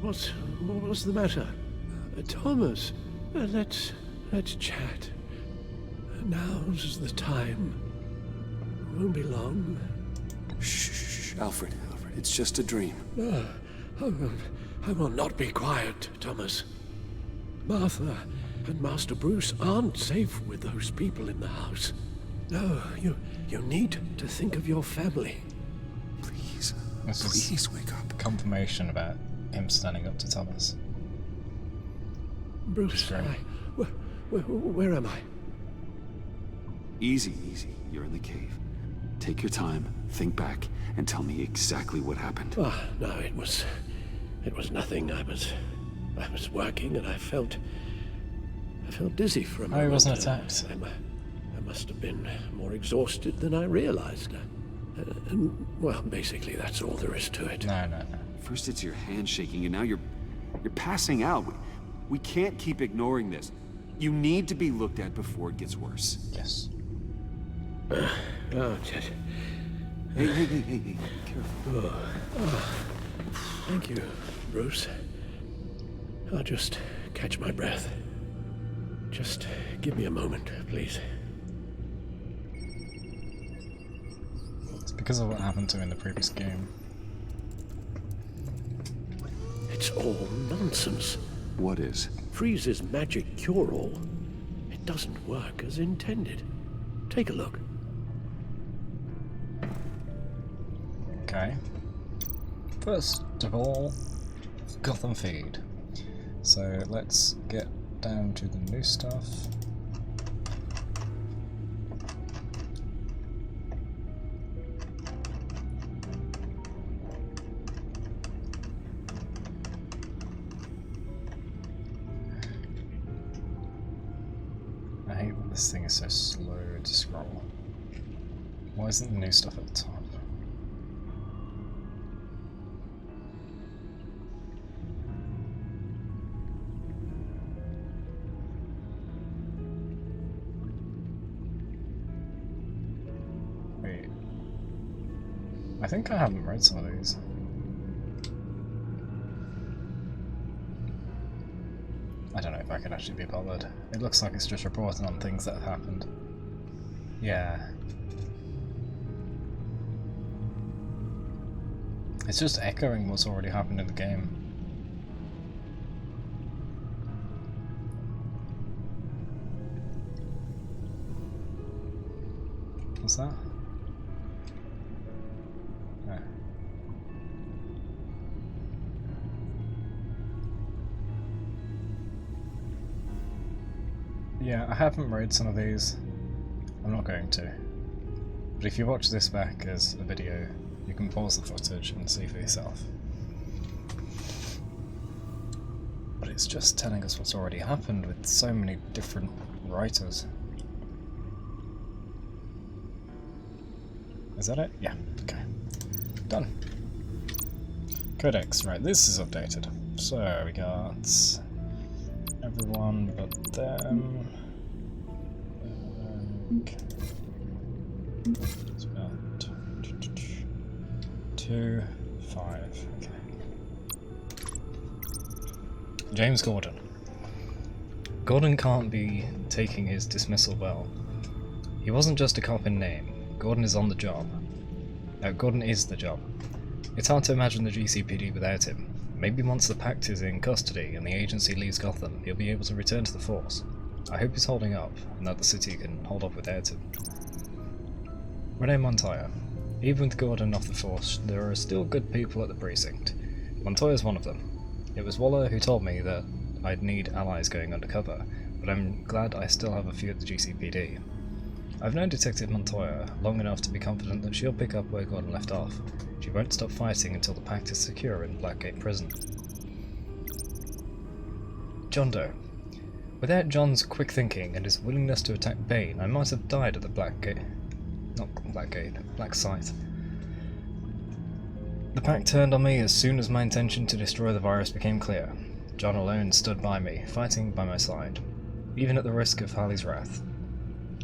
What's the matter? Thomas, let's chat. Now's the time. Won't be long. Shh, Alfred, it's just a dream. I will not be quiet, Thomas. Martha and Master Bruce aren't safe with those people in the house. No, you need to think of your family. Please, This please wake up. Confirmation about him standing up to Thomas. Bruce, where am I? Easy. You're in the cave. Take your time, think back, and tell me exactly what happened. No, it was nothing. I was working and I felt dizzy for a moment. Oh, he wasn't attacked. I must have been more exhausted than I realized. And, well, basically that's all there is to it. No. First it's your hand shaking, and now you're passing out. We can't keep ignoring this. You need to be looked at before it gets worse. Yes. Hey, careful. Thank you, Bruce. I'll just catch my breath. Just give me a moment, please. It's because of what happened to him in the previous game. It's all nonsense. What is? Freeze's magic cure-all. It doesn't work as intended. Take a look. Okay. First of all, Gotham feed. So let's get down to the new stuff. I hate that this thing is so slow to scroll. Why isn't the new stuff at the top? Wait. I think I haven't read some of these. I don't know if I could actually be bothered. It looks like it's just reporting on things that have happened. Yeah. It's just echoing what's already happened in the game. What's that? Oh. Yeah, I haven't read some of these. I'm not going to. But if you watch this back as a video, you can pause the footage and see for yourself. But it's just telling us what's already happened with so many different writers. Is that it? Yeah, okay. Done. Codex, right, this is updated. So we got everyone but them. Okay. It's about 2, 5. Okay. James Gordon. Gordon can't be taking his dismissal well. He wasn't just a cop in name. Gordon is on the job. Gordon is the job. It's hard to imagine the GCPD without him. Maybe once the Pact is in custody and the agency leaves Gotham, he'll be able to return to the force. I hope he's holding up, and that the city can hold up without him. Renee Montoya. Even with Gordon off the force, there are still good people at the precinct. Montoya's one of them. It was Waller who told me that I'd need allies going undercover, but I'm glad I still have a few at the GCPD. I've known Detective Montoya long enough to be confident that she'll pick up where Gordon left off. She won't stop fighting until the Pact is secure in Blackgate Prison. John Doe. Without John's quick thinking and his willingness to attack Bane, I might have died at the Black Site. The Pact turned on me as soon as my intention to destroy the virus became clear. John alone stood by me, fighting by my side, even at the risk of Harley's wrath.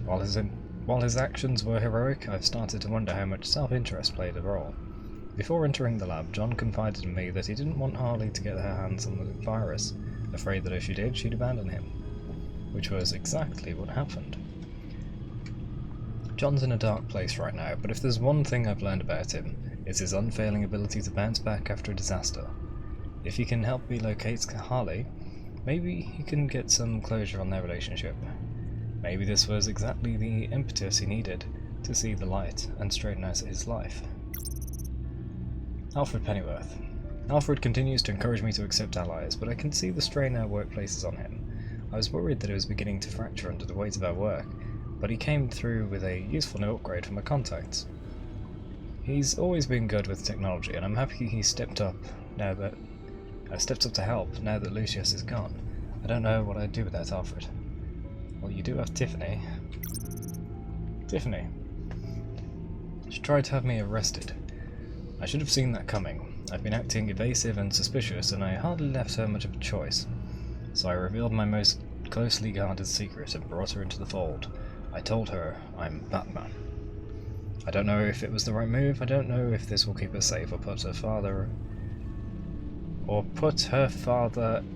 While his actions were heroic, I've started to wonder how much self-interest played a role. Before entering the lab, John confided in me that he didn't want Harley to get her hands on the virus, afraid that if she did, she'd abandon him. Which was exactly what happened. John's in a dark place right now, but if there's one thing I've learned about him, it's his unfailing ability to bounce back after a disaster. If he can help me locate Harley, maybe he can get some closure on their relationship. Maybe this was exactly the impetus he needed to see the light and straighten out his life. Alfred Pennyworth. Alfred continues to encourage me to accept allies, but I can see the strain our workplace is on him. I was worried that it was beginning to fracture under the weight of our work, but he came through with a useful new upgrade from my contacts. He's always been good with technology, and I'm happy he stepped up to help now that Lucius is gone. I don't know what I'd do without Alfred. Well, you do have Tiffany. Tiffany. She tried to have me arrested. I should have seen that coming. I've been acting evasive and suspicious, and I hardly left her much of a choice. So I revealed my most closely guarded secret and brought her into the fold. I told her I'm Batman. I don't know if it was the right move. I don't know if this will keep her safe or put her father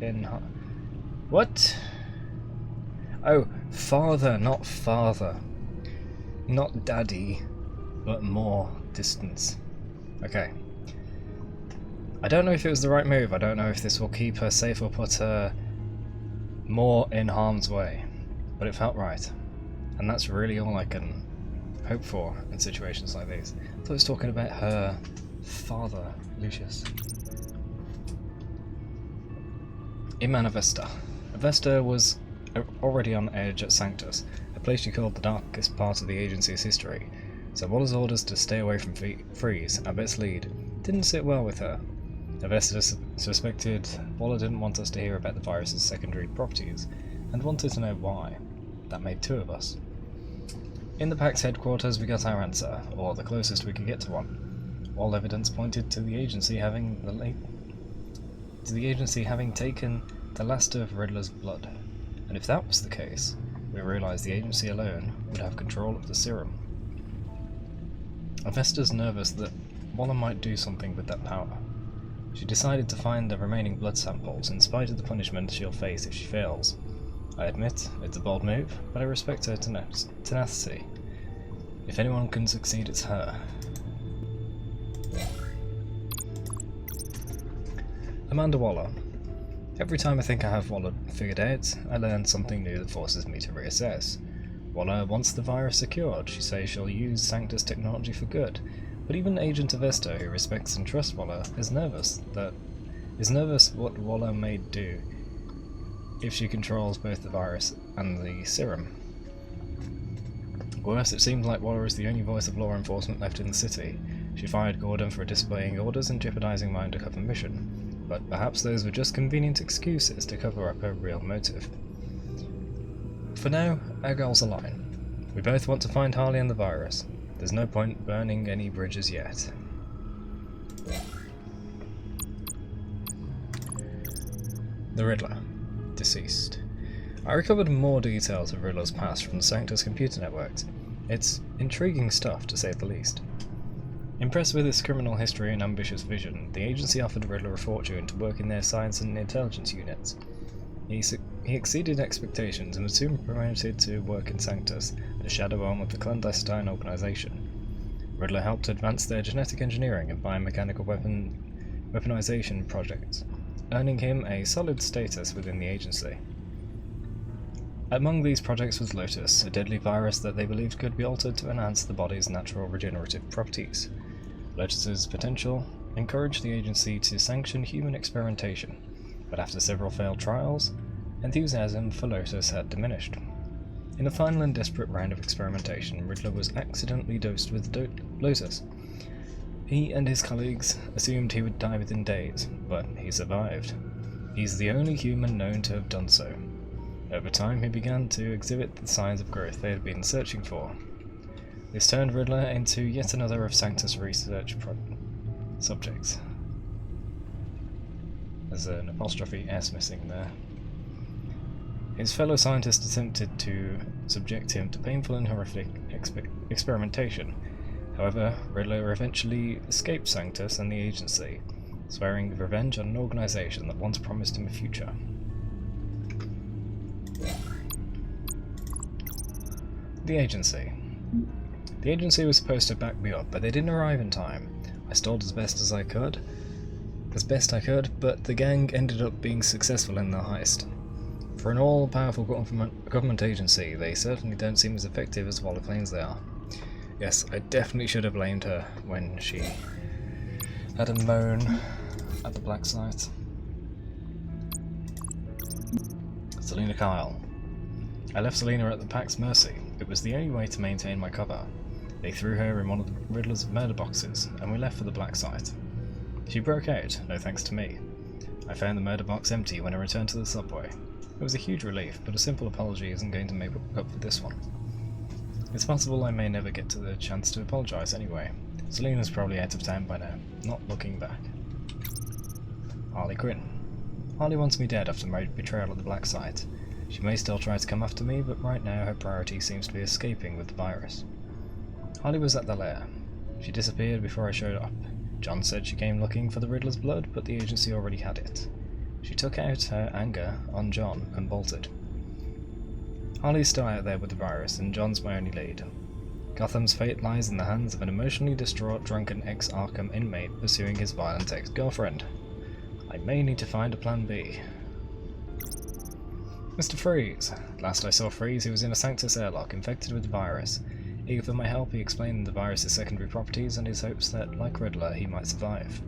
in what? Oh, father, not father. Not daddy, but more distance. Okay. I don't know if it was the right move. I don't know if this will keep her safe or put her more in harm's way. But it felt right. And that's really all I can hope for in situations like these. I thought it was talking about her father, Lucius. Iman Avesta. Avesta was already on edge at Sanctus, a place she called the darkest part of the agency's history, so Waller's orders to stay away from Freeze, Abbott's lead, didn't sit well with her. Avesta suspected Waller didn't want us to hear about the virus's secondary properties, and wanted to know why. That made two of us. In the Pact's headquarters we got our answer, or the closest we could get to one. All evidence pointed to the agency having taken the last of Riddler's blood. And if that was the case, we realized the agency alone would have control of the serum. Avesta's nervous that Waller might do something with that power. She decided to find the remaining blood samples, in spite of the punishment she'll face if she fails. I admit, it's a bold move, but I respect her tenacity. If anyone can succeed, it's her. Amanda Waller. Every time I think I have Waller figured out, I learn something new that forces me to reassess. Waller wants the virus secured. She says she'll use Sanctus technology for good, but even Agent Avesta, who respects and trusts Waller, is nervous what Waller may do if she controls both the virus and the serum. Worse, it seems like Waller is the only voice of law enforcement left in the city. She fired Gordon for disobeying orders and jeopardizing my undercover mission. But perhaps those were just convenient excuses to cover up her real motive. For now, our goals align. We both want to find Harley and the virus. There's no point burning any bridges yet. The Riddler. Deceased. I recovered more details of Riddler's past from the Sanctus computer networks. It's intriguing stuff, to say the least. Impressed with his criminal history and ambitious vision, the agency offered Riddler a fortune to work in their science and intelligence units. He exceeded expectations and was soon promoted to work in Sanctus, the shadow arm of the clandestine organization. Riddler helped advance their genetic engineering and biomechanical weaponization projects, earning him a solid status within the agency. Among these projects was Lotus, a deadly virus that they believed could be altered to enhance the body's natural regenerative properties. Lotus's potential encouraged the agency to sanction human experimentation, but after several failed trials, enthusiasm for Lotus had diminished. In a final and desperate round of experimentation, Riddler was accidentally dosed with Lotus. He and his colleagues assumed he would die within days, but he survived. He's the only human known to have done so. Over time, he began to exhibit the signs of growth they had been searching for. This turned Riddler into yet another of Sanctus' research subjects. There's an apostrophe S missing there. His fellow scientists attempted to subject him to painful and horrific experimentation. However, Riddler eventually escaped Sanctus and the agency, swearing revenge on an organization that once promised him a future. The agency. The agency was supposed to back me up, but they didn't arrive in time. I stalled as best I could, but the gang ended up being successful in the heist. For an all-powerful government agency, they certainly don't seem as effective as Waller claims they are. Yes, I definitely should have blamed her when she had a moan at the black site. Selena Kyle. I left Selena at the Pact's mercy. It was the only way to maintain my cover. They threw her in one of the Riddler's murder boxes, and we left for the black site. She broke out, no thanks to me. I found the murder box empty when I returned to the subway. It was a huge relief, but a simple apology isn't going to make up for this one. It's possible I may never get to the chance to apologise anyway. Selena's probably out of town by now, not looking back. Harley Quinn. Harley wants me dead after my betrayal at the Black Site. She may still try to come after me, but right now her priority seems to be escaping with the virus. Harley was at the lair. She disappeared before I showed up. John said she came looking for the Riddler's blood, but the agency already had it. She took out her anger on John and bolted. Harley's still out there with the virus, and John's my only lead. Gotham's fate lies in the hands of an emotionally distraught, drunken ex-Arkham inmate pursuing his violent ex-girlfriend. I may need to find a plan B. Mr. Freeze. Last I saw Freeze, he was in a Sanctus airlock, infected with the virus. Eager for my help, he explained the virus's secondary properties and his hopes that, like Riddler, he might survive.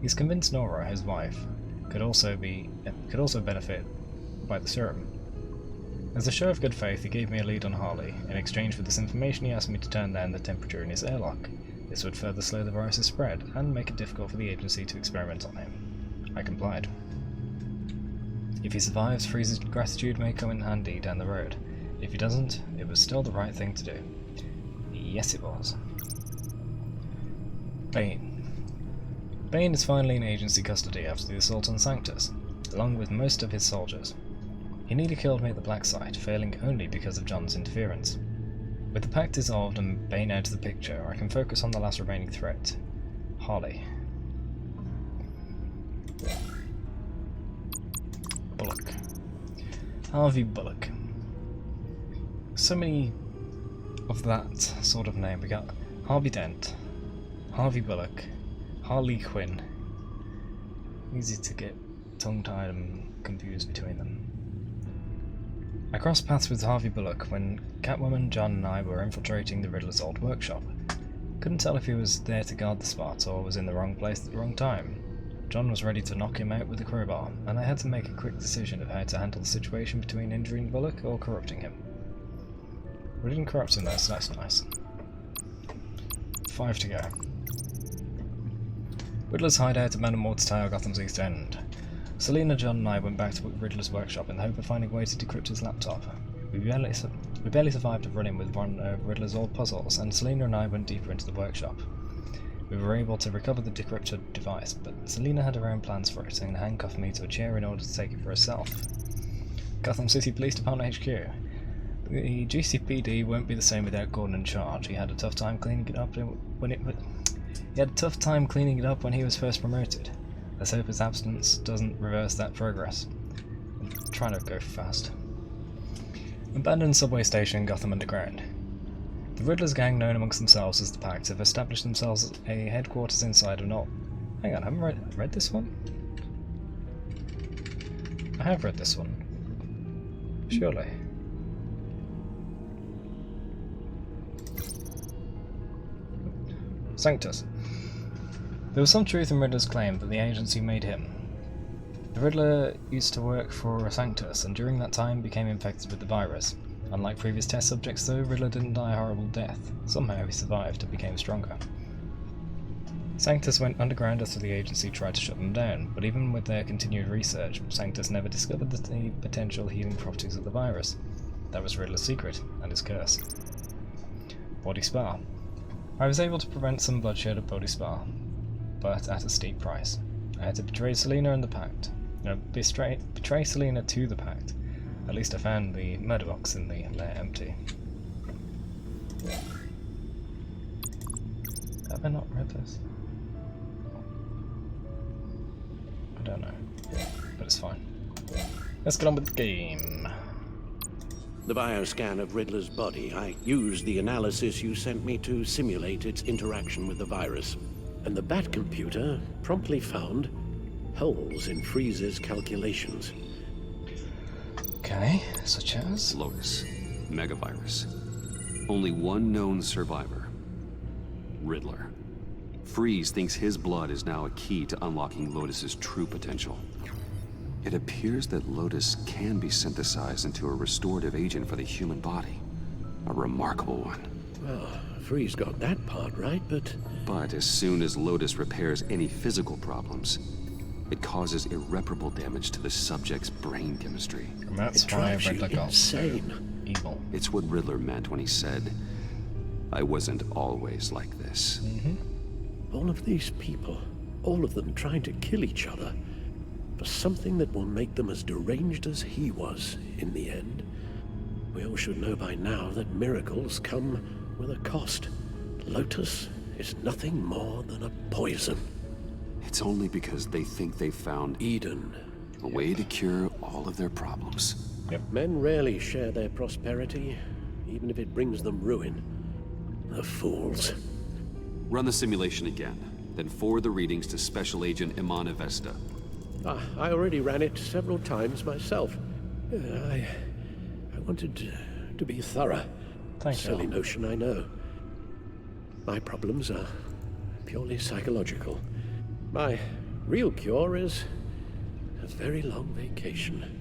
He's convinced Nora, his wife, could also benefit by the serum. As a show of good faith, he gave me a lead on Harley. In exchange for this information, he asked me to turn down the temperature in his airlock. This would further slow the virus's spread, and make it difficult for the agency to experiment on him. I complied. If he survives, Freeze's gratitude may come in handy down the road. If he doesn't, it was still the right thing to do. Yes, it was. Bane. Bane is finally in agency custody after the assault on Sanctus, along with most of his soldiers. He nearly killed me at the Black Site, failing only because of John's interference. With the pact dissolved and Bane out of the picture, I can focus on the last remaining threat, Harley. Bullock. Harvey Bullock. So many of that sort of name. We got Harvey Dent, Harvey Bullock, Harley Quinn. Easy to get tongue-tied and confused between them. I crossed paths with Harvey Bullock when Catwoman, John and I were infiltrating the Riddler's old workshop. Couldn't tell if he was there to guard the spot or was in the wrong place at the wrong time. John was ready to knock him out with a crowbar, and I had to make a quick decision of how to handle the situation between injuring Bullock or corrupting him. We didn't corrupt him though, so that's nice. 5 to go. Riddler's hideout at Madame Ward's Tower, Gotham's East End. Selina, John and I went back to Riddler's workshop in the hope of finding a way to decrypt his laptop. We barely survived a run-in with one of Riddler's old puzzles, and Selina and I went deeper into the workshop. We were able to recover the decrypted device, but Selina had her own plans for it and handcuffed me to a chair in order to take it for herself. Gotham City Police Department HQ. The GCPD won't be the same without Gordon in charge. He had a tough time cleaning it up when he was first promoted. Let's hope his absence doesn't reverse that progress. I'm trying to go fast. Abandoned subway station in Gotham Underground. The Riddler's gang, known amongst themselves as the Pact, have established themselves as a headquarters inside of Knoll. Hang on, I haven't read this one? I have read this one. Surely. Sanctus. There was some truth in Riddler's claim that the agency made him. The Riddler used to work for Sanctus, and during that time became infected with the virus. Unlike previous test subjects though, Riddler didn't die a horrible death. Somehow he survived and became stronger. Sanctus went underground after the agency tried to shut them down, but even with their continued research, Sanctus never discovered the potential healing properties of the virus. That was Riddler's secret, and his curse. Body Spa. I was able to prevent some bloodshed at Body Spa, but at a steep price. I had to betray Selina and the Pact. No, betray Selina to the Pact. At least I found the murder box in the lair empty. Have I not read this? I don't know, but it's fine. Let's get on with the game. The bioscan of Riddler's body, I used the analysis you sent me to simulate its interaction with the virus. And the Bat computer promptly found holes in Freeze's calculations. Okay, such as? Lotus. Megavirus. Only one known survivor. Riddler. Freeze thinks his blood is now a key to unlocking Lotus's true potential. It appears that Lotus can be synthesized into a restorative agent for the human body. A remarkable one. Well, Freeze got that part right, but as soon as Lotus repairs any physical problems, it causes irreparable damage to the subject's brain chemistry. And that's why Riddler got insane. Evil. It's what Riddler meant when he said, "I wasn't always like this." All of these people, all of them trying to kill each other. for something that will make them as deranged as he was in the end. We all should know by now that miracles come with a cost. Lotus is nothing more than a poison. It's only because they think they've found Eden. A way to cure all of their problems. Yep. Men rarely share their prosperity, even if it brings them ruin. The fools. Run the simulation again, then forward the readings to Special Agent Iman Avesta. I already ran it several times myself. I wanted to be thorough. Thank you. Silly notion, I know. My problems are purely psychological. My real cure is a very long vacation.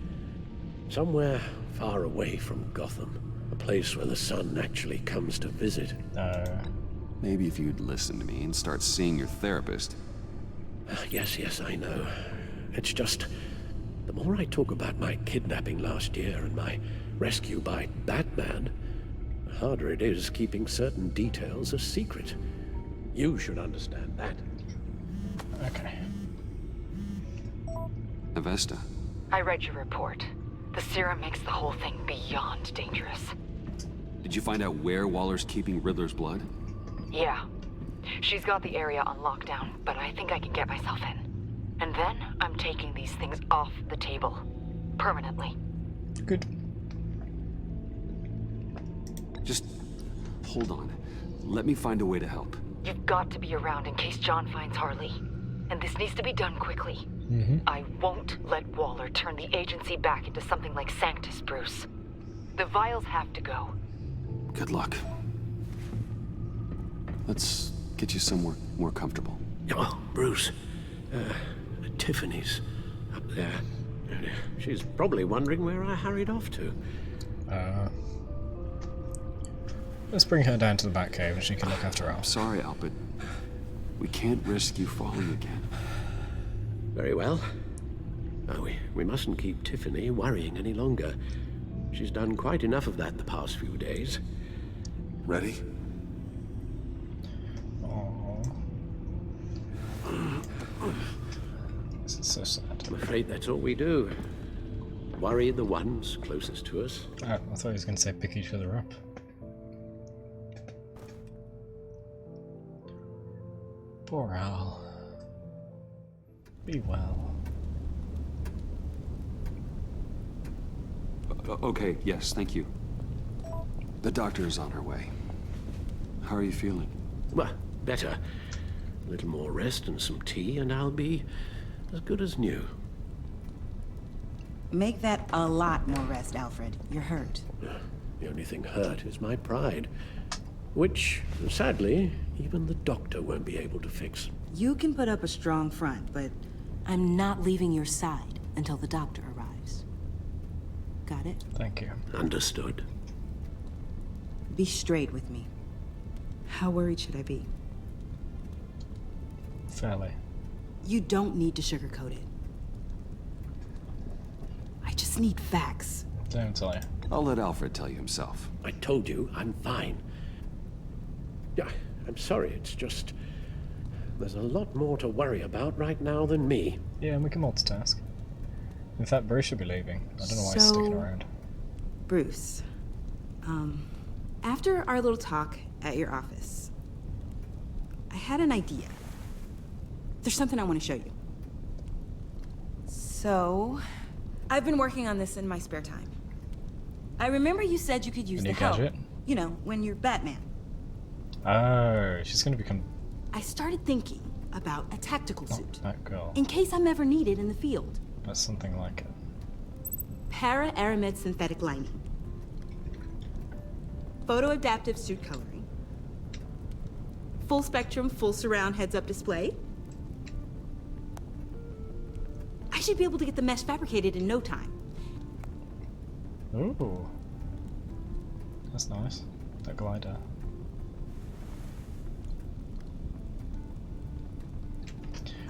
Somewhere far away from Gotham. A place where the sun actually comes to visit. Maybe if you'd listen to me and start seeing your therapist. Yes, I know. It's just, the more I talk about my kidnapping last year and my rescue by Batman, the harder it is keeping certain details a secret. You should understand that. Okay. Avesta. I read your report. The serum makes the whole thing beyond dangerous. Did you find out where Waller's keeping Riddler's blood? Yeah. She's got the area on lockdown, but I think I can get myself in. And then I'm taking these things off the table. Permanently. Good. Just hold on. Let me find a way to help. You've got to be around in case John finds Harley. And this needs to be done quickly. I won't let Waller turn the agency back into something like Sanctus, Bruce. The vials have to go. Good luck. Let's get you somewhere more comfortable. Oh, Bruce. Tiffany's up there. She's probably wondering where I hurried off to. Let's bring her down to the Batcave and she can look after Al. Sorry, Al, but we can't risk you falling again. Very well. No, we mustn't keep Tiffany worrying any longer. She's done quite enough of that the past few days. Ready? This is so sad. I'm afraid that's all we do. Worry the ones closest to us. Oh, I thought he was going to say pick each other up. Poor Al. Be well. Okay, yes, thank you. The doctor is on her way. How are you feeling? Well, better. A little more rest and some tea, and I'll be as good as new. Make that a lot more rest, Alfred. You're hurt. The only thing hurt is my pride. Which, sadly, even the doctor won't be able to fix. You can put up a strong front, but I'm not leaving your side until the doctor arrives. Got it? Thank you. Understood. Be straight with me. How worried should I be? Fairly. You don't need to sugarcoat it. I just need facts. Don't tell you. I'll let Alfred tell you himself. I told you, I'm fine. Yeah, I'm sorry, it's just... There's a lot more to worry about right now than me. Yeah, and we can multitask. In fact, Bruce should be leaving. I don't know why he's sticking around. Bruce, after our little talk at your office, I had an idea. There's something I want to show you. So, I've been working on this in my spare time. I remember you said you could use the help. Gadget? You know, when you're Batman. Oh, she's going to become... I started thinking about a tactical suit. Batgirl. In case I'm ever needed in the field. That's something like it. Para-aramid synthetic lining. Photo-adaptive suit coloring. Full spectrum, full surround heads-up display. I should be able to get the mesh fabricated in no time. Ooh. That's nice. That glider.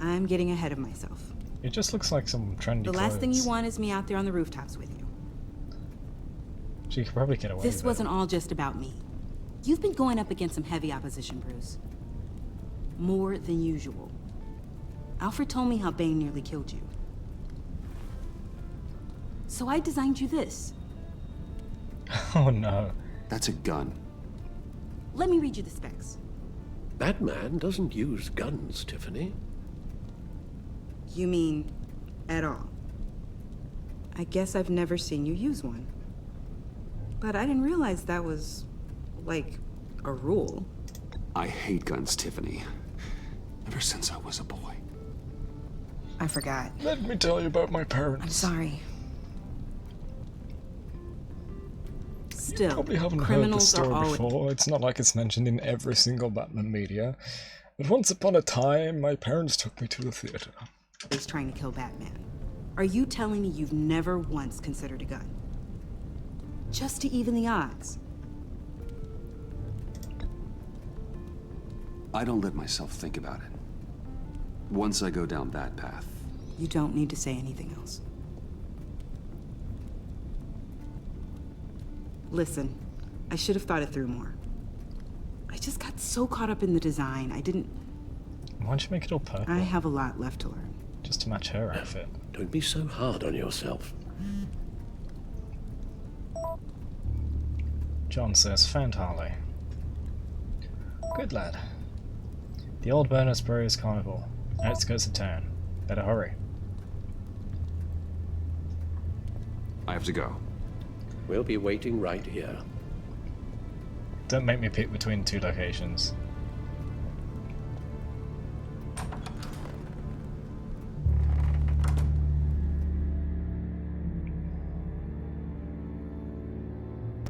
I'm getting ahead of myself. It just looks like some trendy The last thing you clothes. want is me out there on the rooftops with you. She could probably get away This with wasn't all just about me. You've been going up against some heavy opposition, Bruce. More than usual. Alfred told me how Bane nearly killed you. So I designed you this. Oh no. That's a gun. Let me read you the specs. Batman doesn't use guns, Tiffany. You mean at all? I guess I've never seen you use one. But I didn't realize that was, like, a rule. I hate guns, Tiffany. Ever since I was a boy. I forgot. Let me tell you about my parents. I'm sorry. Still, Probably haven't heard the criminals story are always... before. It's not like it's mentioned in every single Batman media. But once upon a time, my parents took me to the theater. Is trying to kill Batman. Are you telling me you've never once considered a gun? Just to even the odds? I don't let myself think about it. Once I go down that path. You don't need to say anything else. Listen, I should have thought it through more. I just got so caught up in the design, I didn't... Why don't you make it all purple? I have a lot left to learn. Just to match her outfit. Don't be so hard on yourself. John says, found Harley. Good lad. The old Berners Brewery's carnival. Outskirts of town. Better hurry. I have to go. We'll be waiting right here. Don't make me pick between two locations.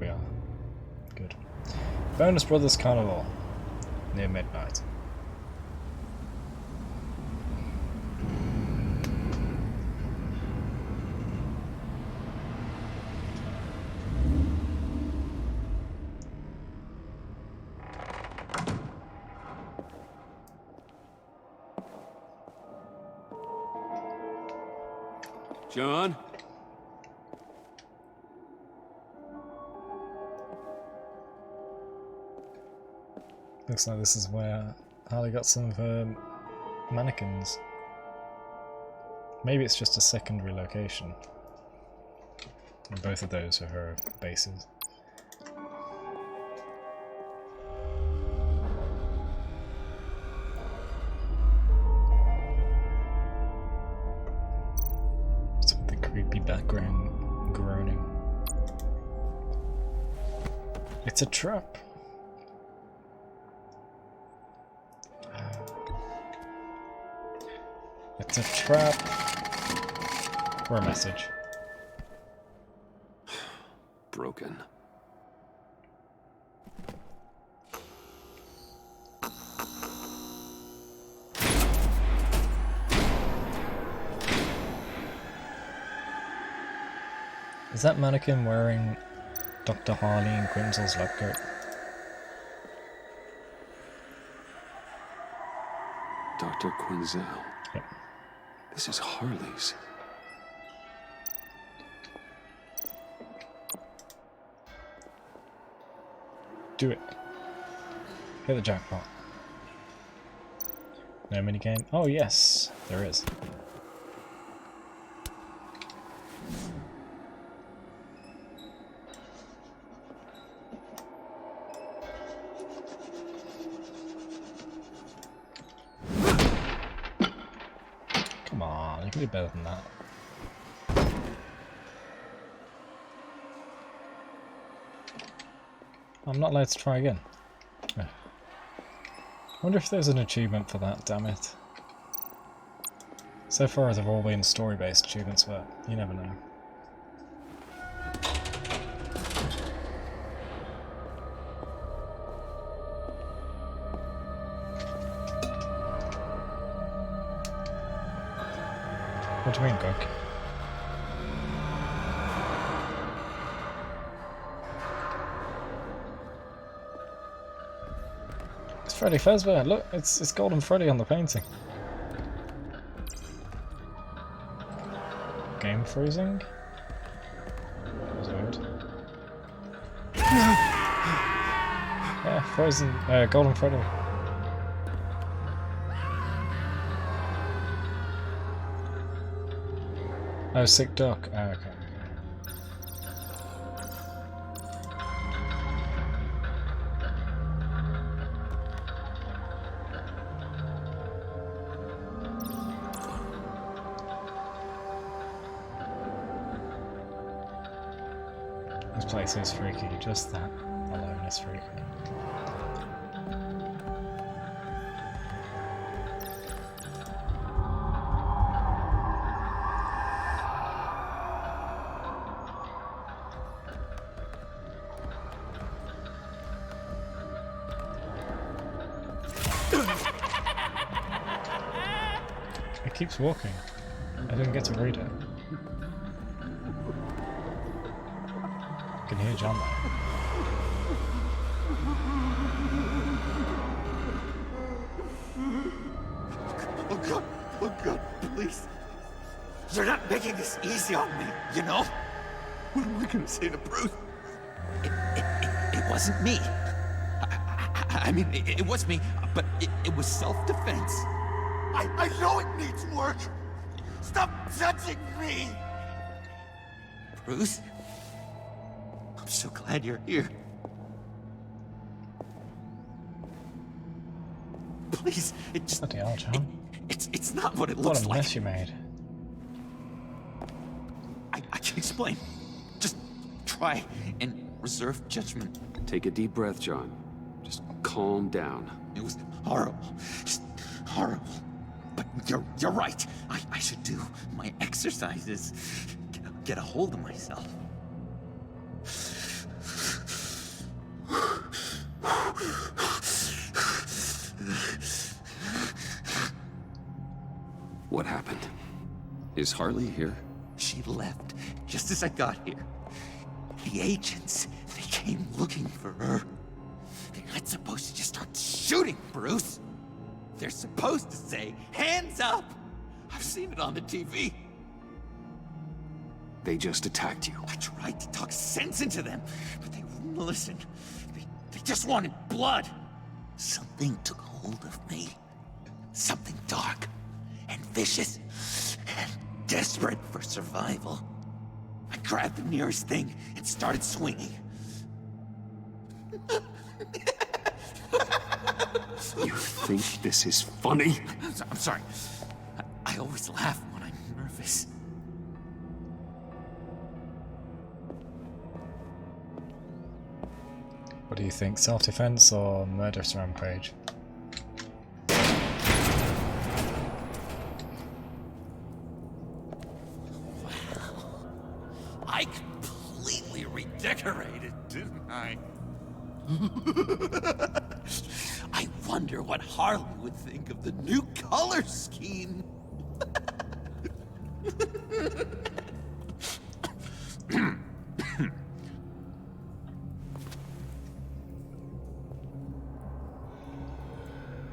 We are. Good. Bonus Brothers Carnival. Near midnight. John? Looks like this is where Harley got some of her mannequins. Maybe it's just a secondary location. And both of those are her bases. With the creepy background groaning. It's a trap. It's a trap. Or a message. Broken. Is that mannequin wearing Dr. Harley and Quinzel's lab coat? Dr. Quinzel. Yep. This is Harley's. Do it. Hit the jackpot. No minigame? Oh yes, there is. Come on, you can do better than that. I'm not allowed to try again. I wonder if there's an achievement for that, damn it. So far they've all been story-based achievements, but you never know. What do you mean, Gok? It's Freddy Fazbear. Look, it's Golden Freddy on the painting. Game freezing? That was weird. Yeah, frozen. Golden Freddy. Oh, sick duck. Oh, okay. This place is freaky, just that alone is freaky. It keeps walking. I didn't get to read it. I can hear John there. Oh God, please. You're not making this easy on me, you know? What am I gonna say to Bruce? It wasn't me. I mean, it was me, but it was self-defense. I know it needs work. Stop judging me. Bruce? I'm so glad you're here. Please, it just... Bloody hell, John. It's not what it looks like. What a mess you made. I can explain. Just try and reserve judgment. Take a deep breath, John. Just calm down. It was horrible. Just horrible. But you're right. I should do my exercises. Get a hold of myself. What happened? Is Harley here? She left just as I got here. The agents, they came looking for her. They're not supposed to just start shooting, Bruce. They're supposed to say, hands up! I've seen it on the TV. They just attacked you. I tried to talk sense into them, but they wouldn't listen. They just wanted blood. Something took hold of me. Something dark and vicious and desperate for survival. I grabbed the nearest thing and started swinging. You think this is funny? I'm sorry. I always laugh when I'm nervous. What do you think, self-defense or murderous rampage? I completely redecorated, didn't I? I wonder what Harley would think of the new color scheme.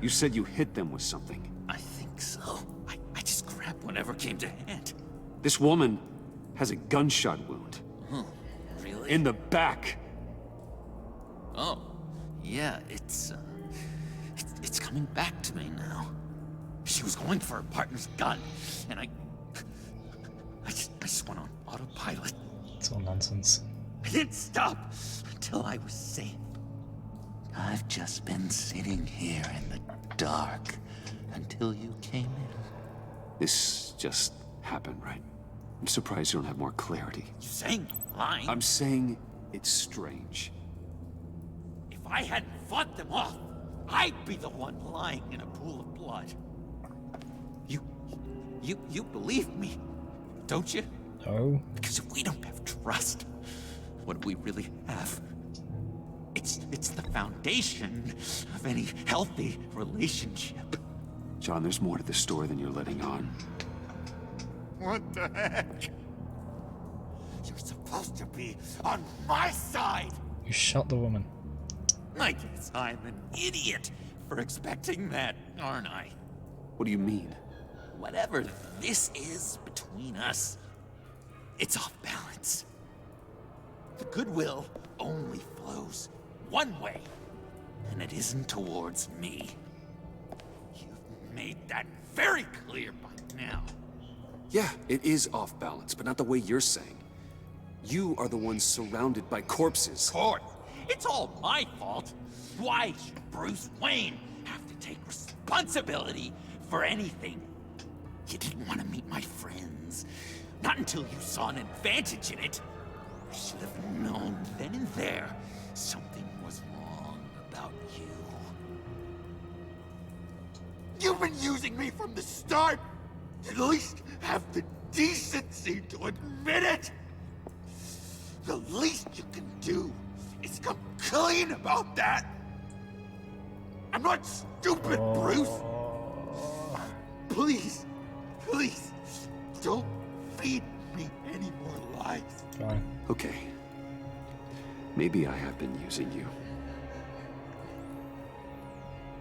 You said you hit them with something. I think so. I just grabbed whatever came to hand. This woman has a gunshot wound. Oh, really? In the back. Oh, yeah, it's coming back to me now. She was going for her partner's gun, and I just went on autopilot. It's all nonsense. I didn't stop until I was safe. I've just been sitting here in the dark until you came in. This just happened, right? I'm surprised you don't have more clarity. You saying lying? I'm saying it's strange. If I hadn't fought them off, I'd be the one lying in a pool of blood. You believe me, don't you? No. Because if we don't have trust, what do we really have? It's the foundation of any healthy relationship. John, there's more to the story than you're letting on. What the heck? You're supposed to be on my side! You shot the woman. I guess I'm an idiot for expecting that, aren't I? What do you mean? Whatever this is between us, it's off balance. The goodwill only flows one way, and it isn't towards me. You've made that very clear by now. Yeah, it is off balance, but not the way you're saying. You are the ones surrounded by corpses. Court, it's all my fault. Why should Bruce Wayne have to take responsibility for anything? You didn't want to meet my friends. Not until you saw an advantage in it. should have known then and there something was wrong about you. You've been using me from the start! At least have the decency to admit it! The least you can do is come clean about that! I'm not stupid, Bruce! Please, please, don't feed me any more lies. Fine. Okay. Maybe I have been using you.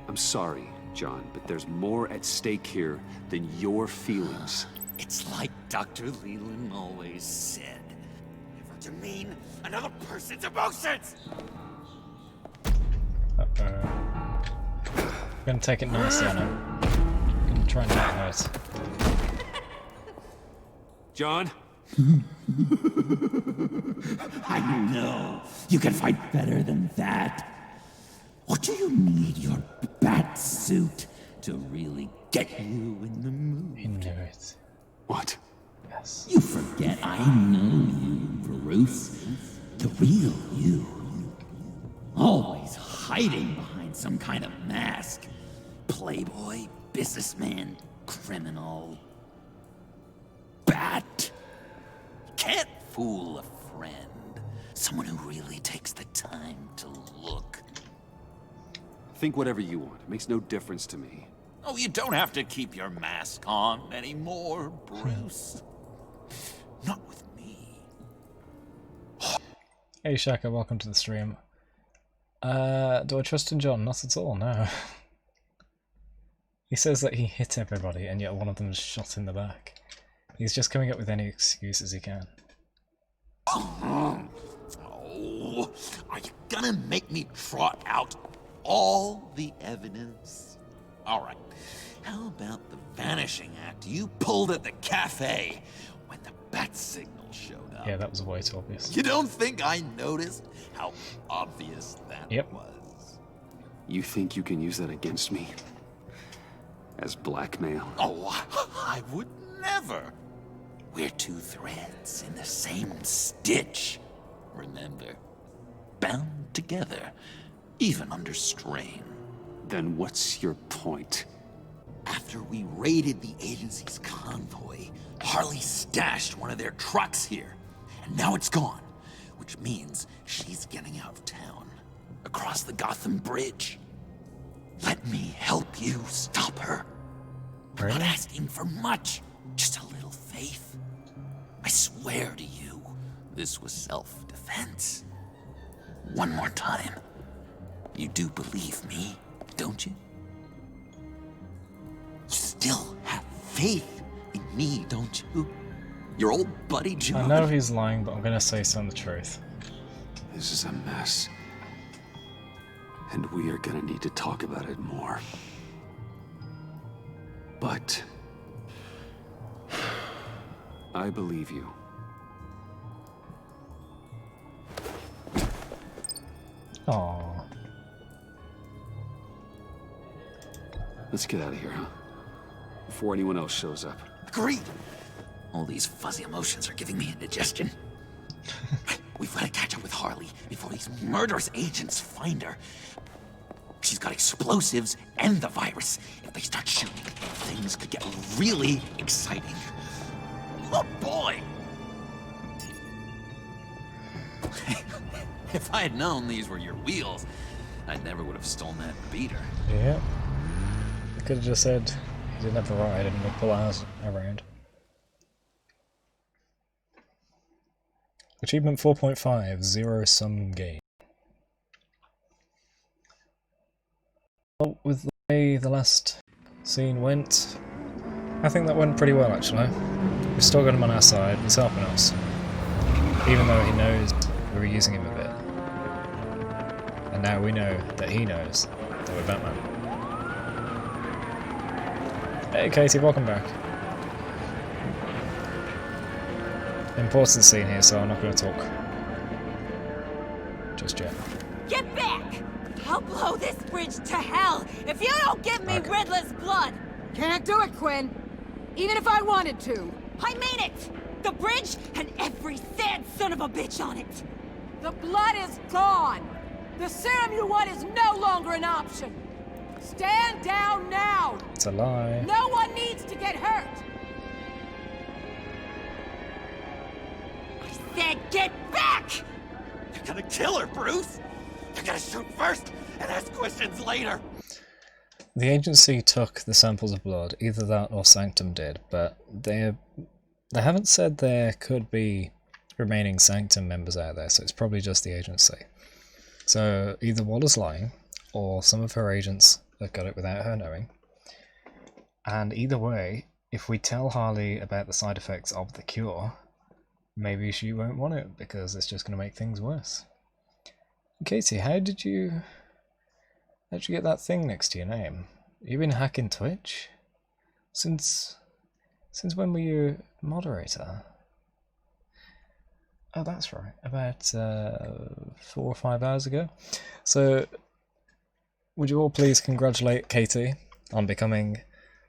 I'm sorry, John, but there's more at stake here than your feelings. It's like Dr. Leland always said. Never demean another person's emotions! I'm gonna take it nicely on him. I'm gonna try and not hurt. John? I know. You can fight better than that. Or do you need your bat suit to really get you in the mood? He knew it. What? Yes. You forget I know you, Bruce. The real you. Always hiding behind some kind of mask. Playboy, businessman, criminal. Bat. Can't fool a friend. Someone who really takes the time to look. Think whatever you want. It makes no difference to me. Oh, you don't have to keep your mask on anymore, Bruce. Not with me. Hey Shaka, welcome to the stream. Do I trust in John? Not at all, no. He says that he hit everybody and yet one of them is shot in the back. He's just coming up with any excuses he can. Oh, are you gonna make me trot out all the evidence? All right, how about the vanishing act you pulled at the cafe when the bat signal showed up? Yeah, that was way too obvious. You don't think I noticed how obvious that was? You think you can use that against me? As blackmail? Oh, I would never. We're two threads in the same stitch, remember? Bound together, even under strain. Then what's your point? After we raided the agency's convoy, Harley stashed one of their trucks here. And now it's gone, which means she's getting out of town. Across the Gotham Bridge. Let me help you stop her. I'm not asking for much, just a little faith. I swear to you, this was self-defense. One more time. You do believe me, don't you? You still have faith in me, don't you? Your old buddy John. I know he's lying, but I'm gonna say some of the truth. This is a mess. And we are gonna need to talk about it more. But I believe you. Aww. Let's get out of here, huh? Before anyone else shows up. Agreed. All these fuzzy emotions are giving me indigestion. We've got to catch up with Harley before these murderous agents find her. She's got explosives and the virus. If they start shooting, things could get really exciting. Oh boy! If I had known these were your wheels, I never would have stolen that beater. Yeah. I could have just said he didn't have a ride and we'll pull ours around. Achievement 4.5, zero sum game. Well, with the way the last scene went, I think that went pretty well actually. We've still got him on our side, he's helping us. Even though he knows we were using him a bit. And now we know that he knows that we're Batman. Hey Katie, welcome back. Important scene here, so I'm not going to talk just yet. Get back! I'll blow this bridge to hell if you don't give me Riddler's blood! Can't do it, Quinn. Even if I wanted to. I mean it! The bridge and every sad son of a bitch on it! The blood is gone! The serum you want is no longer an option! Stand down now! It's a lie. No one needs to get hurt! I said get back! You're gonna kill her, Bruce! You're gonna shoot first and ask questions later! The agency took the samples of blood, either that or Sanctum did, but they haven't said there could be remaining Sanctum members out there, so it's probably just the agency. So either Waller's lying, or some of her agents have got it without her knowing. And either way, if we tell Harley about the side effects of the cure, maybe she won't want it, because it's just going to make things worse. Katie, how did you get that thing next to your name? You've been hacking Twitch? Since when were you moderator? Oh, that's right. About 4 or 5 hours ago. So, would you all please congratulate Katie on becoming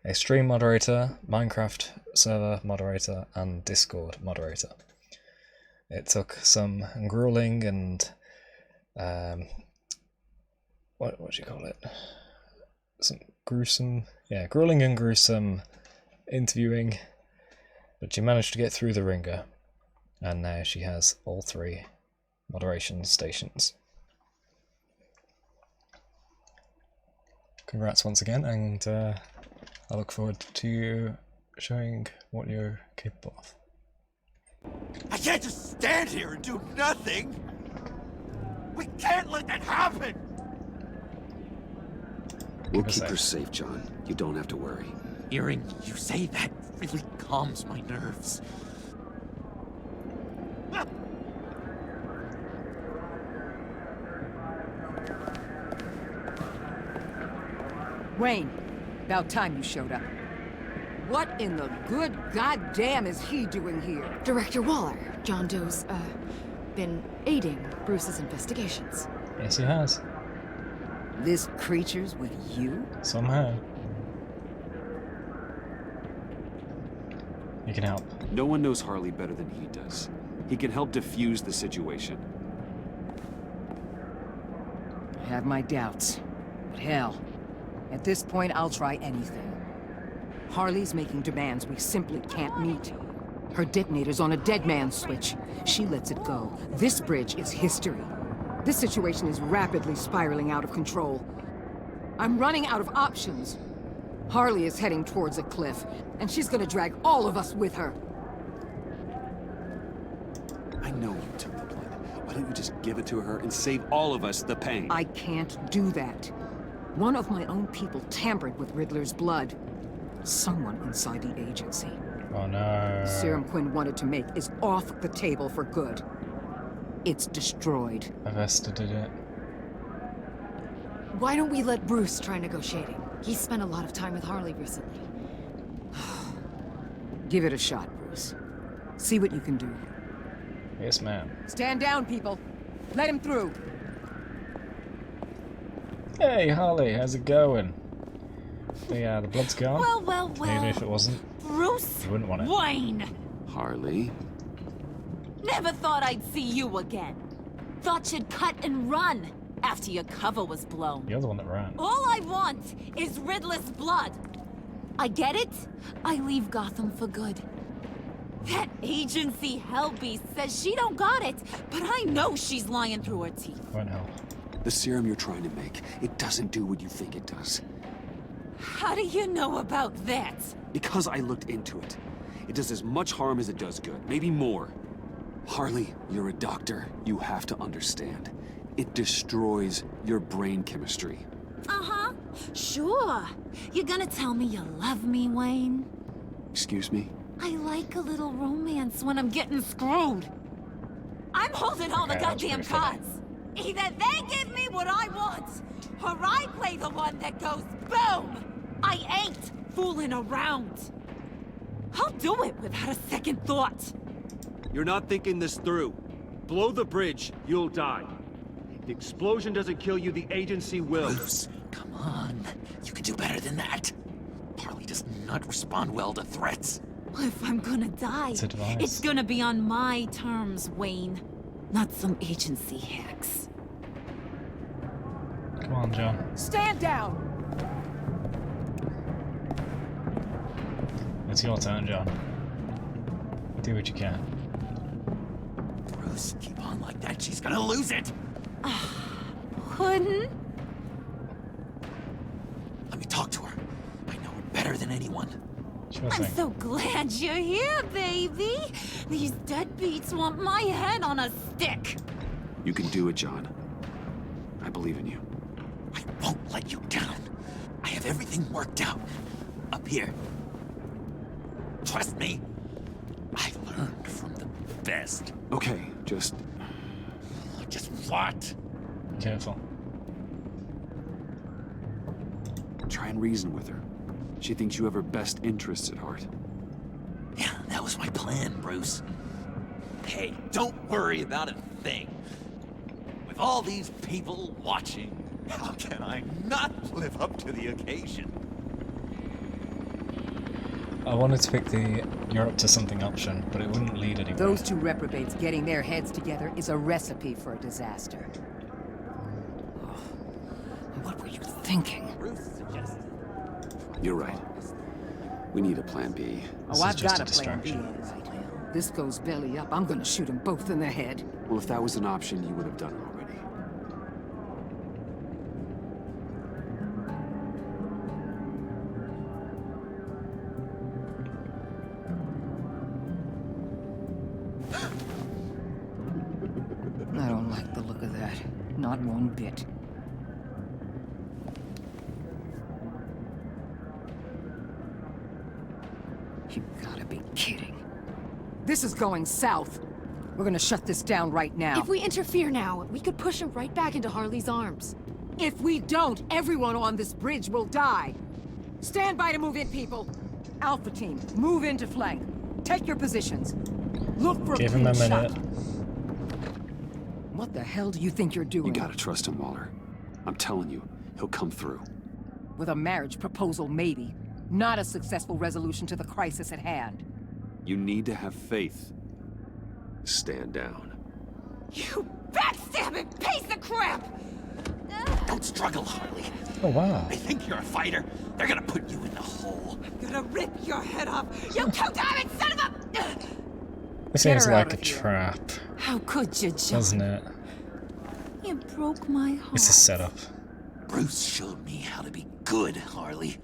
a stream moderator, Minecraft server moderator, and Discord moderator. It took some grueling and what do you call it? Some grueling and gruesome interviewing, but she managed to get through the ringer, and now she has all 3 moderation stations. Congrats once again, and I look forward to you showing what you're capable of. I can't just stand here and do nothing! We can't let that happen! We'll keep her safe, John. You don't have to worry. Hearing you say that really calms my nerves. Wayne, about time you showed up. What in the good goddamn is he doing here? Director Waller, John Doe's, been aiding Bruce's investigations. Yes, he has. This creature's with you? Somehow. You can help. No one knows Harley better than he does. He can help defuse the situation. I have my doubts. But hell, at this point I'll try anything. Harley's making demands we simply can't meet. Her detonator's on a dead man's switch. She lets it go. This bridge is history. This situation is rapidly spiraling out of control. I'm running out of options. Harley is heading towards a cliff, and she's gonna drag all of us with her. I know you took the blood. Why don't you just give it to her and save all of us the pain? I can't do that. One of my own people tampered with Riddler's blood. Someone inside the agency. Oh no. The serum Quinn wanted to make is off the table for good. It's destroyed. Avesta did it. Why don't we let Bruce try negotiating? He's spent a lot of time with Harley recently. Give it a shot, Bruce. See what you can do. Yes, ma'am. Stand down, people. Let him through. Hey, Harley, how's it going? The blood's gone. Well. Even if it wasn't, Bruce you wouldn't want it. Wayne! Harley? Never thought I'd see you again. Thought you'd cut and run after your cover was blown. You're the one that ran. All I want is Riddler's blood. I get it. I leave Gotham for good. That agency hellbeast says she don't got it, but I know she's lying through her teeth. Won't help. The serum you're trying to make, it doesn't do what you think it does. How do you know about that? Because I looked into it. It does as much harm as it does good, maybe more. Harley, you're a doctor. You have to understand. It destroys your brain chemistry. Uh-huh. Sure. You're gonna tell me you love me, Wayne? Excuse me? I like a little romance when I'm getting screwed. I'm holding all the goddamn cards. Either they give me what I want, or I play the one that goes boom! I ain't fooling around. I'll do it without a second thought. You're not thinking this through. Blow the bridge, you'll die. If the explosion doesn't kill you, the agency will. Bruce, come on. You can do better than that. Harley does not respond well to threats. If I'm gonna die, It's advice. it's gonna be on my terms, Wayne. Not some agency hacks. Come on, John. Stand down! It's your turn, John. Do what you can. Bruce, keep on like that. She's gonna lose it. Puddin'? Let me talk to her. I know her better than anyone. Sure I'm thing. so glad you're here, baby. These deadbeats want my head on a stick. You can do it, John. I believe in you. I won't let you down. I have everything worked out. Up here. Trust me. I learned from the best. Okay, just what? Careful. try and reason with her. She thinks you have her best interests at heart. Yeah, that was my plan, Bruce. Hey, don't worry about a thing. With all these people watching, how can I not live up to the occasion? I wanted to pick the "you're up to something" option, but it wouldn't lead anywhere. Those two reprobates getting their heads together is a recipe for a disaster. Oh, what were you thinking? You're right. We need a plan B. Oh, I've got a plan B, all right. This goes belly up, I'm gonna shoot them both in the head. Well, if that was an option, you would have done it already. I don't like the look of that. Not one bit. You gotta be kidding. This is going south. We're gonna shut this down right now. If we interfere now, we could push him right back into Harley's arms. If we don't, everyone on this bridge will die. Stand by to move in, people. Alpha team, move into flank. Take your positions. Look for Give him a minute. What the hell do you think you're doing? You gotta trust him, Waller. I'm telling you, he'll come through. With a marriage proposal, maybe. Not a successful resolution to the crisis at hand. You need to have faith. Stand down. You backstabbing piece of crap! Don't struggle, Harley. Oh, wow. They think you're a fighter. They're gonna put you in the hole. I'm gonna rip your head off, you two-diamond son of a... This seems like a trap, How could you, John? doesn't it? You broke my heart. It's a setup. Bruce showed me how to be good, Harley.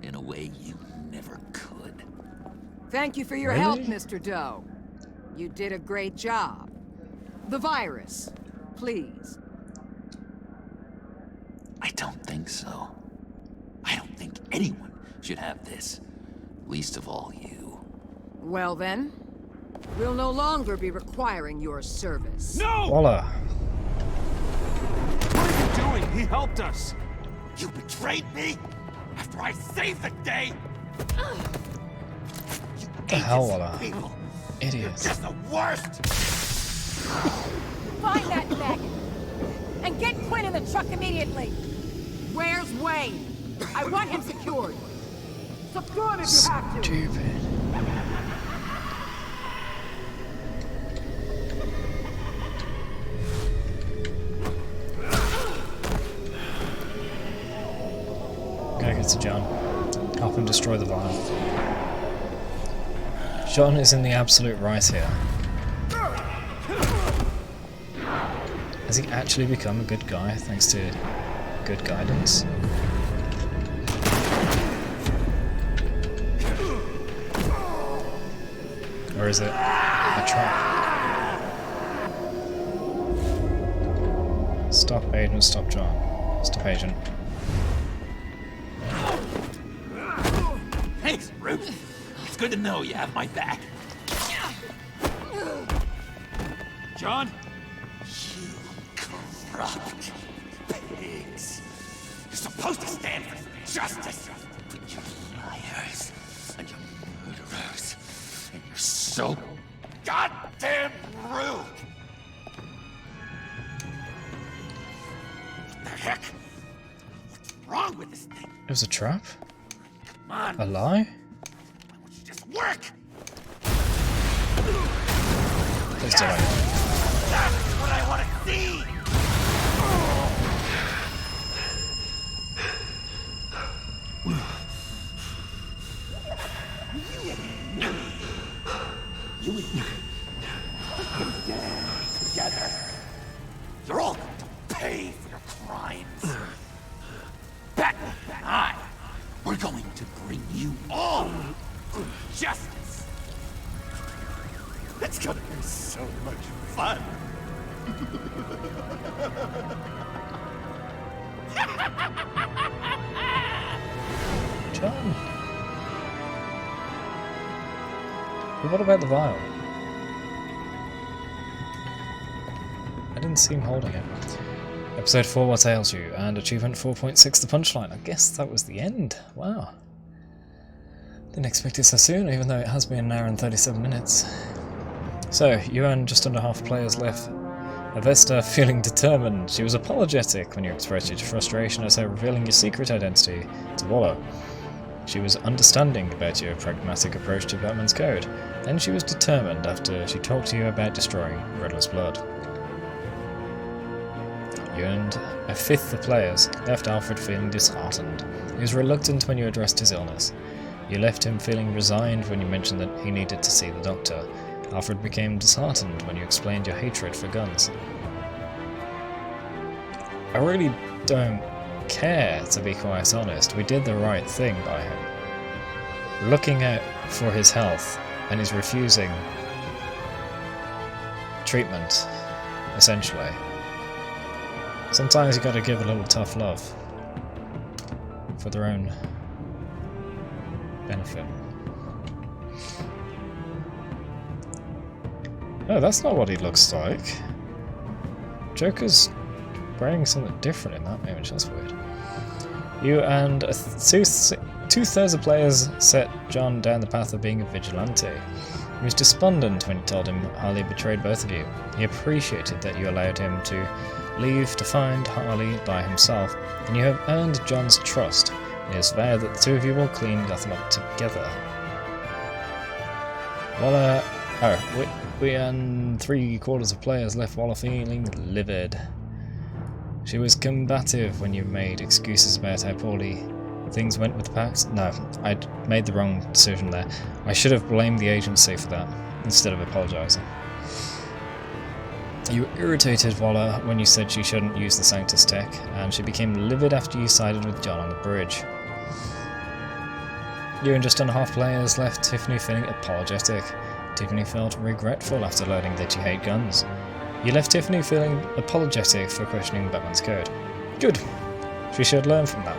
In a way you never could. Thank you for your help, Mr. Doe. You did a great job. The virus, please. I don't think so. I don't think anyone should have this. Least of all you. Well then, we'll no longer be requiring your service. No! Voila. What are you doing? He helped us! You betrayed me after I saved the day! What the hell, Voila? Idiot. Just the worst! Find that maggot! And get Quinn in the truck immediately! Where's Wayne? I want him secured! Secure him if you have to! Stupid. Gotta get to John. Help him destroy the vial. John is in the absolute right here. Has he actually become a good guy thanks to good guidance? Or is it a trap? Stop Agent, stop John. Stop Agent. Thanks, Bruce. It's good to know you have my back. John? You corrupt pigs. You're supposed to stand for justice. But you're liars. And you're murderers. And you're so goddamn rude. What the heck? What's wrong with this thing? It was a trap? Come on. A lie? Why don't you just work? just delay. That's what I want to see! You and me can stand together. You're all going to pay for your crimes. Batman and I, we're going to bring you all justice. It's gonna be so much fun. John. But what about the vial? I didn't see him holding it. Episode 4, What Ails You? And achievement 4.6, the punchline. I guess that was the end. Wow. Didn't expect it so soon, even though it has been an hour and 37 minutes. So, you and just under half players left. Avesta feeling determined. She was apologetic when you expressed your frustration at her revealing your secret identity to Waller. She was understanding about your pragmatic approach to Batman's code. Then she was determined after she talked to you about destroying Riddler's blood. You and a fifth of players left Alfred feeling disheartened. He was reluctant when you addressed his illness. You left him feeling resigned when you mentioned that he needed to see the doctor. Alfred became disheartened when you explained your hatred for guns. I really don't care, to be quite honest. We did the right thing by him. Looking out for his health, and he's refusing treatment, essentially. Sometimes you gotta give a little tough love for their own benefit. Oh, that's not what he looks like. Joker's wearing something different in that image, that's weird. You and two-thirds of players set John down the path of being a vigilante. He was despondent when you told him Harley betrayed both of you. He appreciated that you allowed him to leave to find Harley by himself, and you have earned John's trust. It is vowed that the two of you will clean Gotham up together. Waller... we and 3/4 of players left Waller feeling livid. She was combative when you made excuses about how poorly things went with the Pact. No, I'd made the wrong decision there. I should have blamed the agency for that, instead of apologising. You irritated Waller when you said she shouldn't use the Sanctus tech, and she became livid after you sided with John on the bridge. You and just under half players left Tiffany feeling apologetic. Tiffany felt regretful after learning that you hate guns. You left Tiffany feeling apologetic for questioning Batman's code. Good. She should learn from that.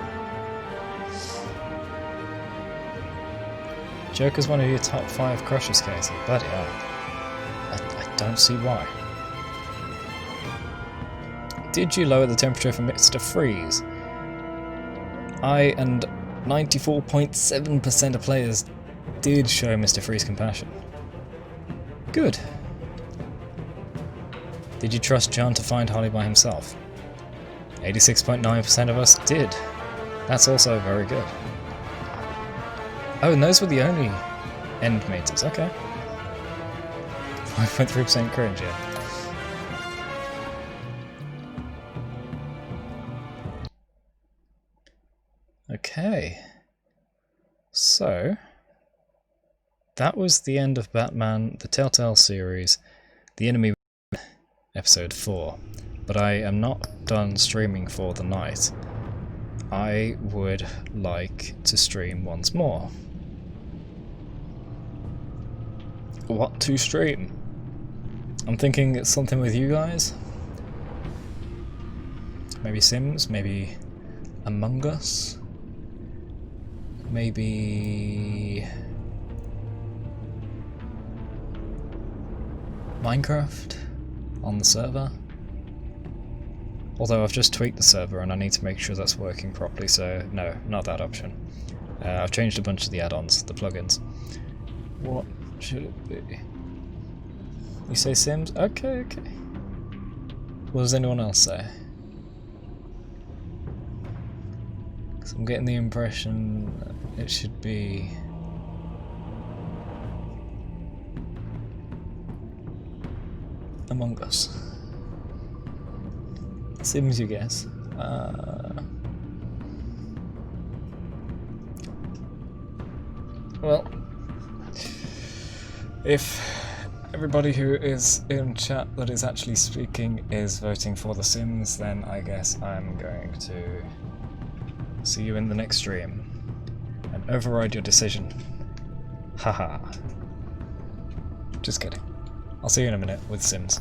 Joker's one of your top 5 crushes, Katie. Bloody hell. I don't see why. Did you lower the temperature for Mr. Freeze? I and 94.7% of players did show Mr. Freeze compassion. Good. Did you trust John to find Harley by himself? 86.9% of us did. That's also very good. Oh, and those were the only end meters, okay. 5.3% cringe, yeah. Okay. So, that was the end of Batman, the Telltale series, The Enemy Episode 4, but I am not done streaming for the night. I would like to stream once more. What to stream? I'm thinking it's something with you guys. Maybe Sims, maybe Among Us, maybe Minecraft on the server. Although I've just tweaked the server and I need to make sure that's working properly, so no, not that option. I've changed a bunch of the add-ons, the plugins. What should it be? You say Sims? Okay, okay. What does anyone else say? Because I'm getting the impression it should be... Among Us. Sims, you guess. Well, if everybody who is in chat that is actually speaking is voting for The Sims, then I guess I'm going to see you in the next stream and override your decision. Haha. Just kidding. I'll see you in a minute with Sims.